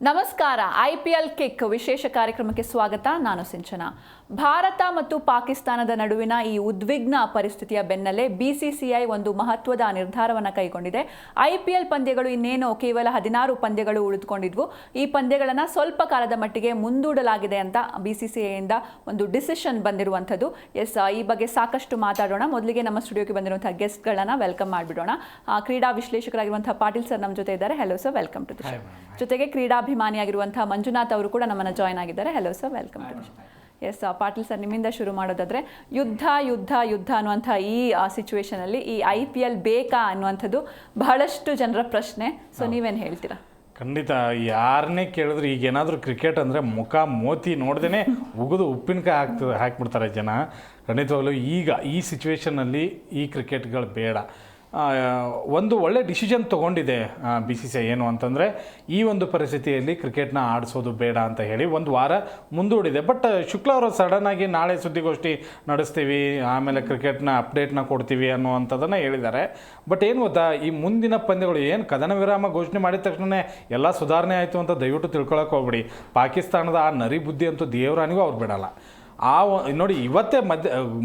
ನಮಸ್ಕಾರ. IPL kick ವಿಶೇಷ ಕಾರ್ಯಕ್ರಮಕ್ಕೆ ಸ್ವಾಗತ. ನಾನು ಸಿಂಚನಾ. ಭಾರತ ಮತ್ತು ಪಾಕಿಸ್ತಾನದ ನಡುವಿನ ಈ ಉದ್ವಿಗ್ನ ಪರಿಸ್ಥಿತಿಯ ಬೆನ್ನಲ್ಲೇ BCCI ಒಂದು ಮಹತ್ವದ ನಿರ್ಧಾರವನ್ನು ಕೈಗೊಂಡಿದೆ. IPL ಪಂದ್ಯಗಳು ಇನ್ನೇನು ಕೇವಲ 16 ಪಂದ್ಯಗಳು ಉಳಿದುಕೊಂಡಿದ್ವು. ಈ ಪಂದ್ಯಗಳನ್ನು ಸ್ವಲ್ಪ ಕಾಲದ ಮಟ್ಟಿಗೆ ಮುಂದೂಡಲಾಗಿದೆ ಅಂತ BCCI ಇಂದ ಒಂದು ಡಿಸಿಷನ್ ಬಂದಿರುವಂಥದ್ದು. ಈ ಬಗ್ಗೆ ಸಾಕಷ್ಟು ಮಾತಾಡೋಣ. ಮೊದಲಿಗೆ ನಮ್ಮ ಸ್ಟುಡಿಯೋಗೆ ಬಂದಿರುವಂತಹ ಗೆಸ್ಟ್ಗಳನ್ನು ವೆಲ್ಕಮ್ ಮಾಡಿಬಿಡೋಣ. ಕ್ರೀಡಾ ವಿಶ್ಲೇಷಕರಾಗಿರುವಂತಹ ಪಾಟೀಲ್ ಸರ್ ನಮ್ಮ ಜೊತೆ ಇದ್ದಾರೆ. Hello sir, welcome to the show. ಜೊತೆಗೆ ಕ್ರೀಡಾಭಿಮಾನಿಯಾಗಿರುವಂತಹ ಮಂಜುನಾಥ್ ಅವರು ಕೂಡ ನಮ್ಮನ್ನು ಜಾಯ್ನ್ ಆಗಿದ್ದಾರೆ. Hello sir, welcome to the show. Patil sir, ನಿಮ್ಮಿಂದ ಶುರು ಮಾಡೋದಾದ್ರೆ ಯುದ್ಧ ಅನ್ನುವಂಥ ಈ ಸಿಚುವೇಶನಲ್ಲಿ ಈ IPL ಬೇಕಾ ಅನ್ನುವಂಥದ್ದು ಬಹಳಷ್ಟು ಜನರ ಪ್ರಶ್ನೆ. ಸೊ ನೀವೇನು ಹೇಳ್ತೀರಾ? ಖಂಡಿತ ಯಾರನ್ನೇ ಕೇಳಿದ್ರು ಈಗ ಏನಾದರೂ ಕ್ರಿಕೆಟ್ ಅಂದರೆ ಮುಖ ಮೋತಿ ನೋಡ್ದೇ ಉಗಿದು ಉಪ್ಪಿನಕಾಯಿ ಹಾಕ್ಬಿಡ್ತಾರೆ ಜನ. ಖಂಡಿತವಾಗ್ಲೂ ಈಗ ಈ ಸಿಚುವೇಶನ್ನಲ್ಲಿ ಈ ಕ್ರಿಕೆಟ್ಗಳು ಬೇಡ. ಒಂದು ಒಳ್ಳೆ ಡಿಸಿಷನ್ ತೊಗೊಂಡಿದೆ BCCI. ಏನು ಅಂತಂದರೆ ಈ ಒಂದು ಪರಿಸ್ಥಿತಿಯಲ್ಲಿ ಕ್ರಿಕೆಟ್ನ ಆಡಿಸೋದು ಬೇಡ ಅಂತ ಹೇಳಿ ಒಂದು ವಾರ ಮುಂದೂಡಿದೆ. ಬಟ್ ಶುಕ್ರವಾರ ಸಡನ್ನಾಗಿ ನಾಳೆ ಸುದ್ದಿಗೋಷ್ಠಿ ನಡೆಸ್ತೀವಿ, ಆಮೇಲೆ ಕ್ರಿಕೆಟ್ನ ಅಪ್ಡೇಟ್ನ ಕೊಡ್ತೀವಿ ಅನ್ನುವಂಥದ್ದನ್ನು ಹೇಳಿದ್ದಾರೆ. ಬಟ್ ಏನು ಗೊತ್ತಾ, ಈ ಮುಂದಿನ ಪಂದ್ಯಗಳು ಏನು ಕದನ ವಿರಾಮ ಘೋಷಣೆ ಮಾಡಿದ ತಕ್ಷಣ ಎಲ್ಲ ಸುಧಾರಣೆ ಆಯಿತು ಅಂತ ದಯವಿಟ್ಟು ತಿಳ್ಕೊಳಕ್ಕೆ ಹೋಗ್ಬಿಡಿ. ಪಾಕಿಸ್ತಾನದ ಆ ನರಿ ಬುದ್ಧಿ ಅಂತೂ ದೇವರಾನಿಗೂ ಅವ್ರು ಬಿಡಲ್ಲ. ನೋಡಿ, ಇವತ್ತೇ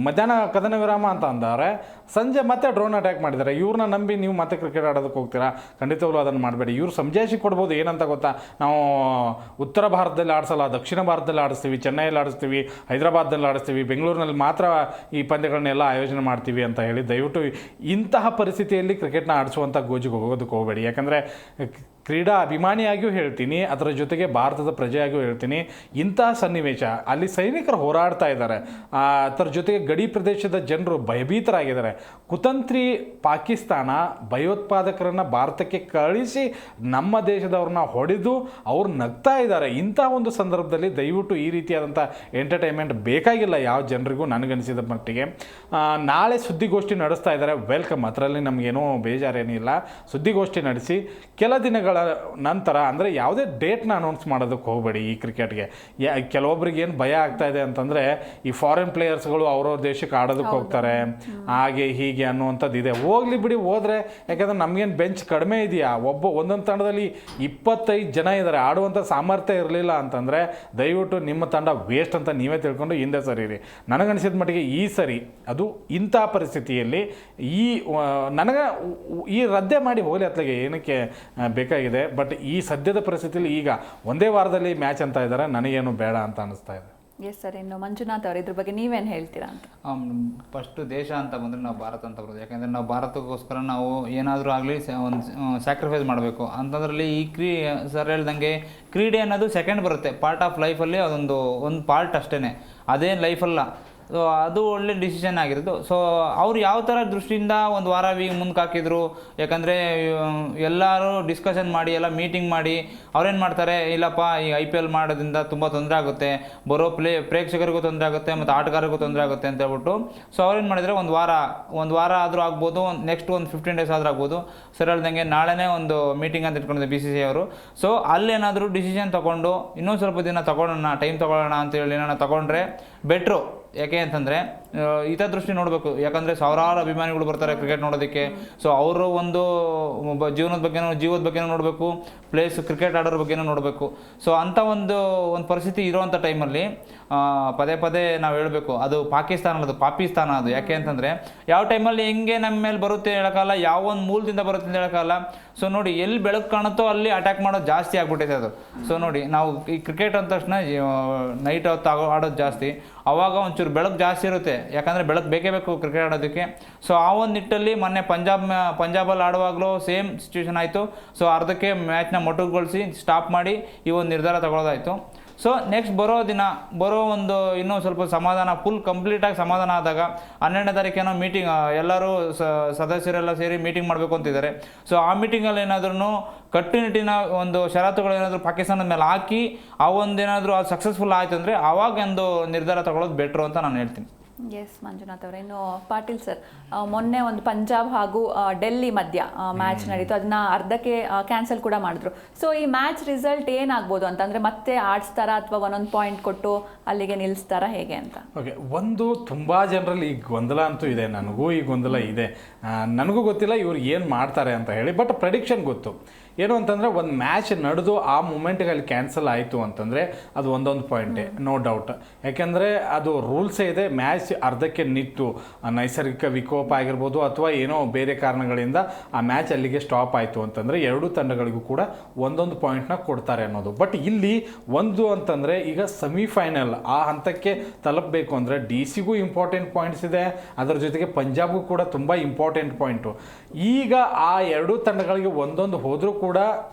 ಮಧ್ಯಾಹ್ನ ಕದನ ವಿರಾಮ ಅಂತ ಅಂದವ್ರೆ, ಸಂಜೆ ಮತ್ತೆ ಡ್ರೋನ್ ಅಟ್ಯಾಕ್ ಮಾಡಿದ್ದಾರೆ. ಇವ್ರನ್ನ ನಂಬಿ ನೀವು ಮತ್ತೆ ಕ್ರಿಕೆಟ್ ಆಡೋದಕ್ಕೆ ಹೋಗ್ತೀರಾ? ಖಂಡಿತವಾಗ್ಲೂ ಅದನ್ನು ಮಾಡಬೇಡಿ. ಇವ್ರು ಸಮಜಾಯಿಷಿ ಕೊಡ್ಬೋದು. ಏನಂತ ಗೊತ್ತಾ, ನಾವು ಉತ್ತರ ಭಾರತದಲ್ಲಿ ಆಡಿಸಲ್ಲ, ದಕ್ಷಿಣ ಭಾರತದಲ್ಲಿ ಆಡಿಸ್ತೀವಿ, ಚೆನ್ನೈಯಲ್ಲಿ ಆಡಿಸ್ತೀವಿ, ಹೈದರಾಬಾದ್ನಲ್ಲಿ ಆಡಿಸ್ತೀವಿ, ಬೆಂಗಳೂರಿನಲ್ಲಿ ಮಾತ್ರ ಈ ಪಂದ್ಯಗಳನ್ನೆಲ್ಲ ಆಯೋಜನೆ ಮಾಡ್ತೀವಿ ಅಂತ ಹೇಳಿ ದಯವಿಟ್ಟು ಇಂತಹ ಪರಿಸ್ಥಿತಿಯಲ್ಲಿ ಕ್ರಿಕೆಟ್ನ ಆಡಿಸುವಂಥ ಗೋಜಿಗೆ ಹೋಗೋದಕ್ಕೆ ಹೋಗಬೇಡಿ. ಯಾಕಂದರೆ ಕ್ರೀಡಾ ಅಭಿಮಾನಿಯಾಗಿಯೂ ಹೇಳ್ತೀನಿ, ಅದರ ಜೊತೆಗೆ ಭಾರತದ ಪ್ರಜೆಯಾಗಿಯೂ ಹೇಳ್ತೀನಿ, ಇಂತಹ ಸನ್ನಿವೇಶ ಅಲ್ಲಿ ಸೈನಿಕರು ಹೋರಾಡ್ತಾ ಇದ್ದಾರೆ, ಅದರ ಜೊತೆಗೆ ಗಡಿ ಪ್ರದೇಶದ ಜನರು ಭಯಭೀತರಾಗಿದ್ದಾರೆ. ಕುತಂತ್ರಿ ಪಾಕಿಸ್ತಾನ ಭಯೋತ್ಪಾದಕರನ್ನು ಭಾರತಕ್ಕೆ ಕಳಿಸಿ ನಮ್ಮ ದೇಶದವ್ರನ್ನ ಹೊಡೆದು ಅವ್ರು ನಗ್ತಾ ಇದ್ದಾರೆ. ಇಂಥ ಒಂದು ಸಂದರ್ಭದಲ್ಲಿ ದಯವಿಟ್ಟು ಈ ರೀತಿಯಾದಂಥ ಎಂಟರ್ಟೈನ್ಮೆಂಟ್ ಬೇಕಾಗಿಲ್ಲ ಯಾವ ಜನರಿಗೂ, ನನಗನ್ನಿಸಿದ ಮಟ್ಟಿಗೆ. ನಾಳೆ ಸುದ್ದಿಗೋಷ್ಠಿ ನಡೆಸ್ತಾ ಇದ್ದಾರೆ, ವೆಲ್ಕಮ್. ಅದರಲ್ಲಿ ನಮಗೇನೋ ಬೇಜಾರೇನಿಲ್ಲ. ಸುದ್ದಿಗೋಷ್ಠಿ ನಡೆಸಿ ಕೆಲ ದಿನಗಳ ನಂತರ, ಅಂದರೆ ಯಾವುದೇ ಡೇಟ್ನ ಅನೌನ್ಸ್ ಮಾಡೋದಕ್ಕೆ ಹೋಗಬೇಡಿ ಈ ಕ್ರಿಕೆಟ್ಗೆ. ಕೆಲವೊಬ್ರಿಗೆ ಏನು ಭಯ ಆಗ್ತಾ ಇದೆ ಅಂತಂದರೆ, ಈ ಫಾರಿನ್ ಪ್ಲೇಯರ್ಸ್ಗಳು ಅವ್ರವ್ರ ದೇಶಕ್ಕೆ ಆಡೋದಕ್ಕೆ ಹೋಗ್ತಾರೆ, ಹಾಗೆ ಹೀಗೆ ಅನ್ನುವಂಥದ್ದು ಇದೆ. ಹೋಗ್ಲಿ ಬಿಡಿ, ಹೋದರೆ. ಯಾಕಂದರೆ ನಮಗೇನು ಬೆಂಚ್ ಕಡಿಮೆ ಇದೆಯಾ? ಒಂದೊಂದು ತಂಡದಲ್ಲಿ 25 ಜನ ಇದ್ದಾರೆ. ಆಡುವಂಥ ಸಾಮರ್ಥ್ಯ ಇರಲಿಲ್ಲ ಅಂತಂದರೆ ದಯವಿಟ್ಟು ನಿಮ್ಮ ತಂಡ ವೇಸ್ಟ್ ಅಂತ ನೀವೇ ತಿಳ್ಕೊಂಡು ಹಿಂದೆ ಸರಿರಿ. ನನಗನ್ಸಿದ ಮಟ್ಟಿಗೆ ಈ ಸರಿ ಅದು ಇಂಥ ಪರಿಸ್ಥಿತಿಯಲ್ಲಿ ನನಗೆ ಈ ರದ್ದೆ ಮಾಡಿ ಹೋಗಲಿ ಅತ್ಲಾಗೆ ಏನಕ್ಕೆ ಬೇಕಾಗಿದೆ. ಬಟ್ ಈ ಸದ್ಯದ ಪರಿಸ್ಥಿತಿಯಲ್ಲಿ ಈಗ ಒಂದೇ ವಾರದಲ್ಲಿ ಮ್ಯಾಚ್ ಅಂತ ಇದ್ದಾರೆ, ನನಗೇನು ಬೇಡ ಅಂತ ಅನಿಸ್ತಾ ಇದೆ. ಎಸ್ ಸರ್, ಇನ್ನು ಮಂಜುನಾಥ್ ಅವರು ಇದ್ರ ಬಗ್ಗೆ ನೀವೇನು ಹೇಳ್ತೀರಾ ಅಂತ? ಫಸ್ಟು ದೇಶ ಅಂತ ಬಂದರೆ ನಾವು ಭಾರತ ಅಂತ ಬರೋದು. ಯಾಕೆಂದರೆ ನಾವು ಭಾರತಕ್ಕೋಸ್ಕರ ನಾವು ಏನಾದರೂ ಆಗಲಿ ಒಂದು ಸ್ಯಾಕ್ರಿಫೈಸ್ ಮಾಡಬೇಕು ಅಂತಂದ್ರಲ್ಲಿ ಈ ಸರ್ ಹೇಳ್ದಂಗೆ ಕ್ರೀಡೆ ಅನ್ನೋದು ಸೆಕೆಂಡ್ ಬರುತ್ತೆ. ಪಾರ್ಟ್ ಆಫ್ ಲೈಫಲ್ಲಿ ಅದೊಂದು ಪಾರ್ಟ್ ಅಷ್ಟೇ, ಅದೇ ಲೈಫಲ್ಲ. ಸೊ ಅದು ಒಳ್ಳೆ ಡಿಸಿಷನ್ ಆಗಿರೋದು. ಸೊ ಅವ್ರು ಯಾವ ಥರ ದೃಷ್ಟಿಯಿಂದ ಒಂದು ವಾರ ಮುಂದಕ್ಕೆ ಹಾಕಿದ್ರು, ಯಾಕಂದರೆ ಎಲ್ಲರೂ ಡಿಸ್ಕಷನ್ ಮಾಡಿ ಎಲ್ಲ ಮೀಟಿಂಗ್ ಮಾಡಿ ಅವ್ರೇನು ಮಾಡ್ತಾರೆ, ಇಲ್ಲಪ್ಪ ಈ IPL ಮಾಡೋದ್ರಿಂದ ತುಂಬ ತೊಂದರೆ ಆಗುತ್ತೆ, ಬರೋ ಪ್ರೇಕ್ಷಕರಿಗೂ ತೊಂದರೆ ಆಗುತ್ತೆ ಮತ್ತು ಆಟಗಾರರಿಗೂ ತೊಂದರೆ ಆಗುತ್ತೆ ಅಂತ ಹೇಳ್ಬಿಟ್ಟು ಸೊ ಅವ್ರೇನು ಮಾಡಿದರೆ ಒಂದು ವಾರ ಆದರೂ ಆಗ್ಬೋದು, ನೆಕ್ಸ್ಟ್ ಒಂದು 15 ಡೇಸ್ ಆದರೂ ಆಗ್ಬೋದು. ಸರ್ ಹೇಳ್ದಂಗೆ ನಾಳೆನೇ ಒಂದು ಮೀಟಿಂಗ್ ಅಂತ ಇಟ್ಕೊಂಡಿದ್ದೆ BCCI ಅವರು. ಸೊ ಅಲ್ಲೇನಾದರೂ ಡಿಸಿಷನ್ ತೊಗೊಂಡು ಇನ್ನೊಂದು ಸ್ವಲ್ಪ ದಿನ ಟೈಮ್ ತೊಗೊಳ್ಳೋಣ ಅಂತೇಳಿ ನಾನು ತೊಗೊಂಡ್ರೆ ಬೆಟ್ರು. ಯಾಕೆ ಅಂತಂದರೆ ಹಿತದೃಷ್ಟಿ ನೋಡಬೇಕು. ಯಾಕಂದರೆ ಸಾವಿರಾರು ಅಭಿಮಾನಿಗಳು ಬರ್ತಾರೆ ಕ್ರಿಕೆಟ್ ನೋಡೋದಕ್ಕೆ. ಸೊ ಅವರು ಒಂದು ಜೀವದ ಬಗ್ಗೆನೂ ನೋಡಬೇಕು, ಪ್ಲೇಸ್ ಕ್ರಿಕೆಟ್ ಆಡೋರ ಬಗ್ಗೆನೂ ನೋಡಬೇಕು. ಸೊ ಅಂಥ ಒಂದು ಪರಿಸ್ಥಿತಿ ಇರೋವಂಥ ಟೈಮಲ್ಲಿ ಪದೇ ನಾವು ಹೇಳಬೇಕು, ಅದು ಪಾಕಿಸ್ತಾನ ಅದು. ಯಾಕೆ ಅಂತಂದರೆ ಯಾವ ಟೈಮಲ್ಲಿ ಹೆಂಗೆ ನಮ್ಮ ಮೇಲೆ ಬರುತ್ತೆ ಹೇಳೋಕ್ಕಲ್ಲ, ಯಾವ ಒಂದು ಮೂಲದಿಂದ ಬರುತ್ತೆ ಅಂತ ಹೇಳೋಕ್ಕಲ್ಲ. ಸೊ ನೋಡಿ, ಎಲ್ಲಿ ಬೆಳಕು ಕಾಣುತ್ತೋ ಅಲ್ಲಿ ಅಟ್ಯಾಕ್ ಮಾಡೋದು ಜಾಸ್ತಿ ಆಗ್ಬಿಟ್ಟಿದೆ ಅದು. ಸೊ ನೋಡಿ, ನಾವು ಈ ಕ್ರಿಕೆಟ್ ಅಂದ ತಕ್ಷಣ ನೈಟ್ ಹೊತ್ತು ಆಡೋದು ಜಾಸ್ತಿ, ಆವಾಗ ಒಂಚೂರು ಬೆಳಕು ಜಾಸ್ತಿ ಇರುತ್ತೆ. ಯಾಕಂದರೆ ಬೆಳಕು ಬೇಕೇ ಬೇಕು ಕ್ರಿಕೆಟ್ ಆಡೋದಕ್ಕೆ. ಸೊ ಆ ಒಂದು ನಿಟ್ಟಲ್ಲಿ ಮೊನ್ನೆ ಪಂಜಾಬಲ್ಲಿ ಆಡುವಾಗಲೂ ಸೇಮ್ ಸಿಚುವೇಶನ್ ಆಯಿತು. ಸೊ ಅರ್ಧಕ್ಕೆ ಮ್ಯಾಚ್ನ ಮೊಟಕುಗೊಳಿಸಿ ಸ್ಟಾಪ್ ಮಾಡಿ ಈ ಒಂದು ನಿರ್ಧಾರ ತಗೊಳ್ಳೋದಾಯಿತು. ಸೊ ನೆಕ್ಸ್ಟ್ ಬರೋ ಒಂದು ಇನ್ನೂ ಸ್ವಲ್ಪ ಸಮಾಧಾನ, ಫುಲ್ ಕಂಪ್ಲೀಟಾಗಿ ಸಮಾಧಾನ ಆದಾಗ 12ನೇ ತಾರೀಕೇನೋ ಮೀಟಿಂಗ್, ಎಲ್ಲರೂ ಸದಸ್ಯರೆಲ್ಲ ಸೇರಿ ಮೀಟಿಂಗ್ ಮಾಡಬೇಕು ಅಂತಿದ್ದಾರೆ. ಸೊ ಆ ಮೀಟಿಂಗಲ್ಲಿ ಏನಾದ್ರೂ ಕಟ್ಟುನಿಟ್ಟಿನ ಒಂದು ಷರತ್ತುಗಳು ಏನಾದರೂ ಪಾಕಿಸ್ತಾನದ ಮೇಲೆ ಹಾಕಿ ಆ ಒಂದೇನಾದರೂ ಅದು ಸಕ್ಸಸ್ಫುಲ್ ಆಯಿತು ಅಂದರೆ ಆವಾಗ ಒಂದು ನಿರ್ಧಾರ ತಗೊಳ್ಳೋದು ಬೆಟ್ರು ಅಂತ ನಾನು ಹೇಳ್ತೀನಿ. ಎಸ್ ಮಂಜುನಾಥ್ ಅವರೇ, ಇನ್ನು ಪಾಟೀಲ್ ಸರ್, ಮೊನ್ನೆ ಒಂದು ಪಂಜಾಬ್ ಹಾಗೂ ಡೆಲ್ಲಿ ಮಧ್ಯ ಮ್ಯಾಚ್ ನಡೀತು, ಅದನ್ನ ಅರ್ಧಕ್ಕೆ ಕ್ಯಾನ್ಸಲ್ ಕೂಡ ಮಾಡಿದ್ರು. ಸೊ ಈ ಮ್ಯಾಚ್ ರಿಸಲ್ಟ್ ಏನಾಗ್ಬೋದು ಅಂತಂದರೆ ಮತ್ತೆ ಆಡಿಸ್ತಾರಾ ಅಥವಾ ಒಂದೊಂದು ಪಾಯಿಂಟ್ ಕೊಟ್ಟು ಅಲ್ಲಿಗೆ ನಿಲ್ಲಿಸ್ತಾರಾ, ಹೇಗೆ ಅಂತ? ಓಕೆ, ಒಂದು ತುಂಬ ಜನರಲ್ಲಿ ಈ ಗೊಂದಲ ಅಂತೂ ಇದೆ, ನನಗೂ ಈ ಗೊಂದಲ ಇದೆ. ನನಗೂ ಗೊತ್ತಿಲ್ಲ ಇವ್ರು ಏನು ಮಾಡ್ತಾರೆ ಅಂತ ಹೇಳಿ, ಬಟ್ ಪ್ರೆಡಿಕ್ಷನ್ ಗೊತ್ತು. ಏನು ಅಂತಂದರೆ ಒಂದು ಮ್ಯಾಚ್ ನಡೆದು ಆ ಮೂಮೆಂಟ್ಗೆ ಅಲ್ಲಿ ಕ್ಯಾನ್ಸಲ್ ಆಯಿತು ಅಂತಂದರೆ ಅದು ಒಂದೊಂದು ಪಾಯಿಂಟೇ, ನೋ ಡೌಟ್. ಯಾಕೆಂದರೆ ಅದು ರೂಲ್ಸೇ ಇದೆ, ಮ್ಯಾಚ್ ಅರ್ಧಕ್ಕೆ ನಿಂತು ನೈಸರ್ಗಿಕ ವಿಕೋಪ ಆಗಿರ್ಬೋದು ಅಥವಾ ಏನೋ ಬೇರೆ ಕಾರಣಗಳಿಂದ ಆ ಮ್ಯಾಚ್ ಅಲ್ಲಿಗೆ ಸ್ಟಾಪ್ ಆಯಿತು ಅಂತಂದರೆ ಎರಡೂ ತಂಡಗಳಿಗೂ ಕೂಡ ಒಂದೊಂದು ಪಾಯಿಂಟ್ನ ಕೊಡ್ತಾರೆ ಅನ್ನೋದು. ಬಟ್ ಇಲ್ಲಿ ಒಂದು ಅಂತಂದರೆ ಈಗ ಸೆಮಿಫೈನಲ್ ಆ ಹಂತಕ್ಕೆ ತಲುಪಬೇಕು ಅಂದರೆ ಡಿ ಸಿಗೂ ಇಂಪಾರ್ಟೆಂಟ್ ಪಾಯಿಂಟ್ಸ್ ಇದೆ, ಅದರ ಜೊತೆಗೆ ಪಂಜಾಬ್ಗೂ ಕೂಡ ತುಂಬ ಇಂಪಾರ್ಟೆಂಟ್ ಪಾಯಿಂಟು. ಈಗ ಆ ಎರಡೂ ತಂಡಗಳಿಗೆ ಒಂದೊಂದು ಹೋದರೂ ಕೂಡ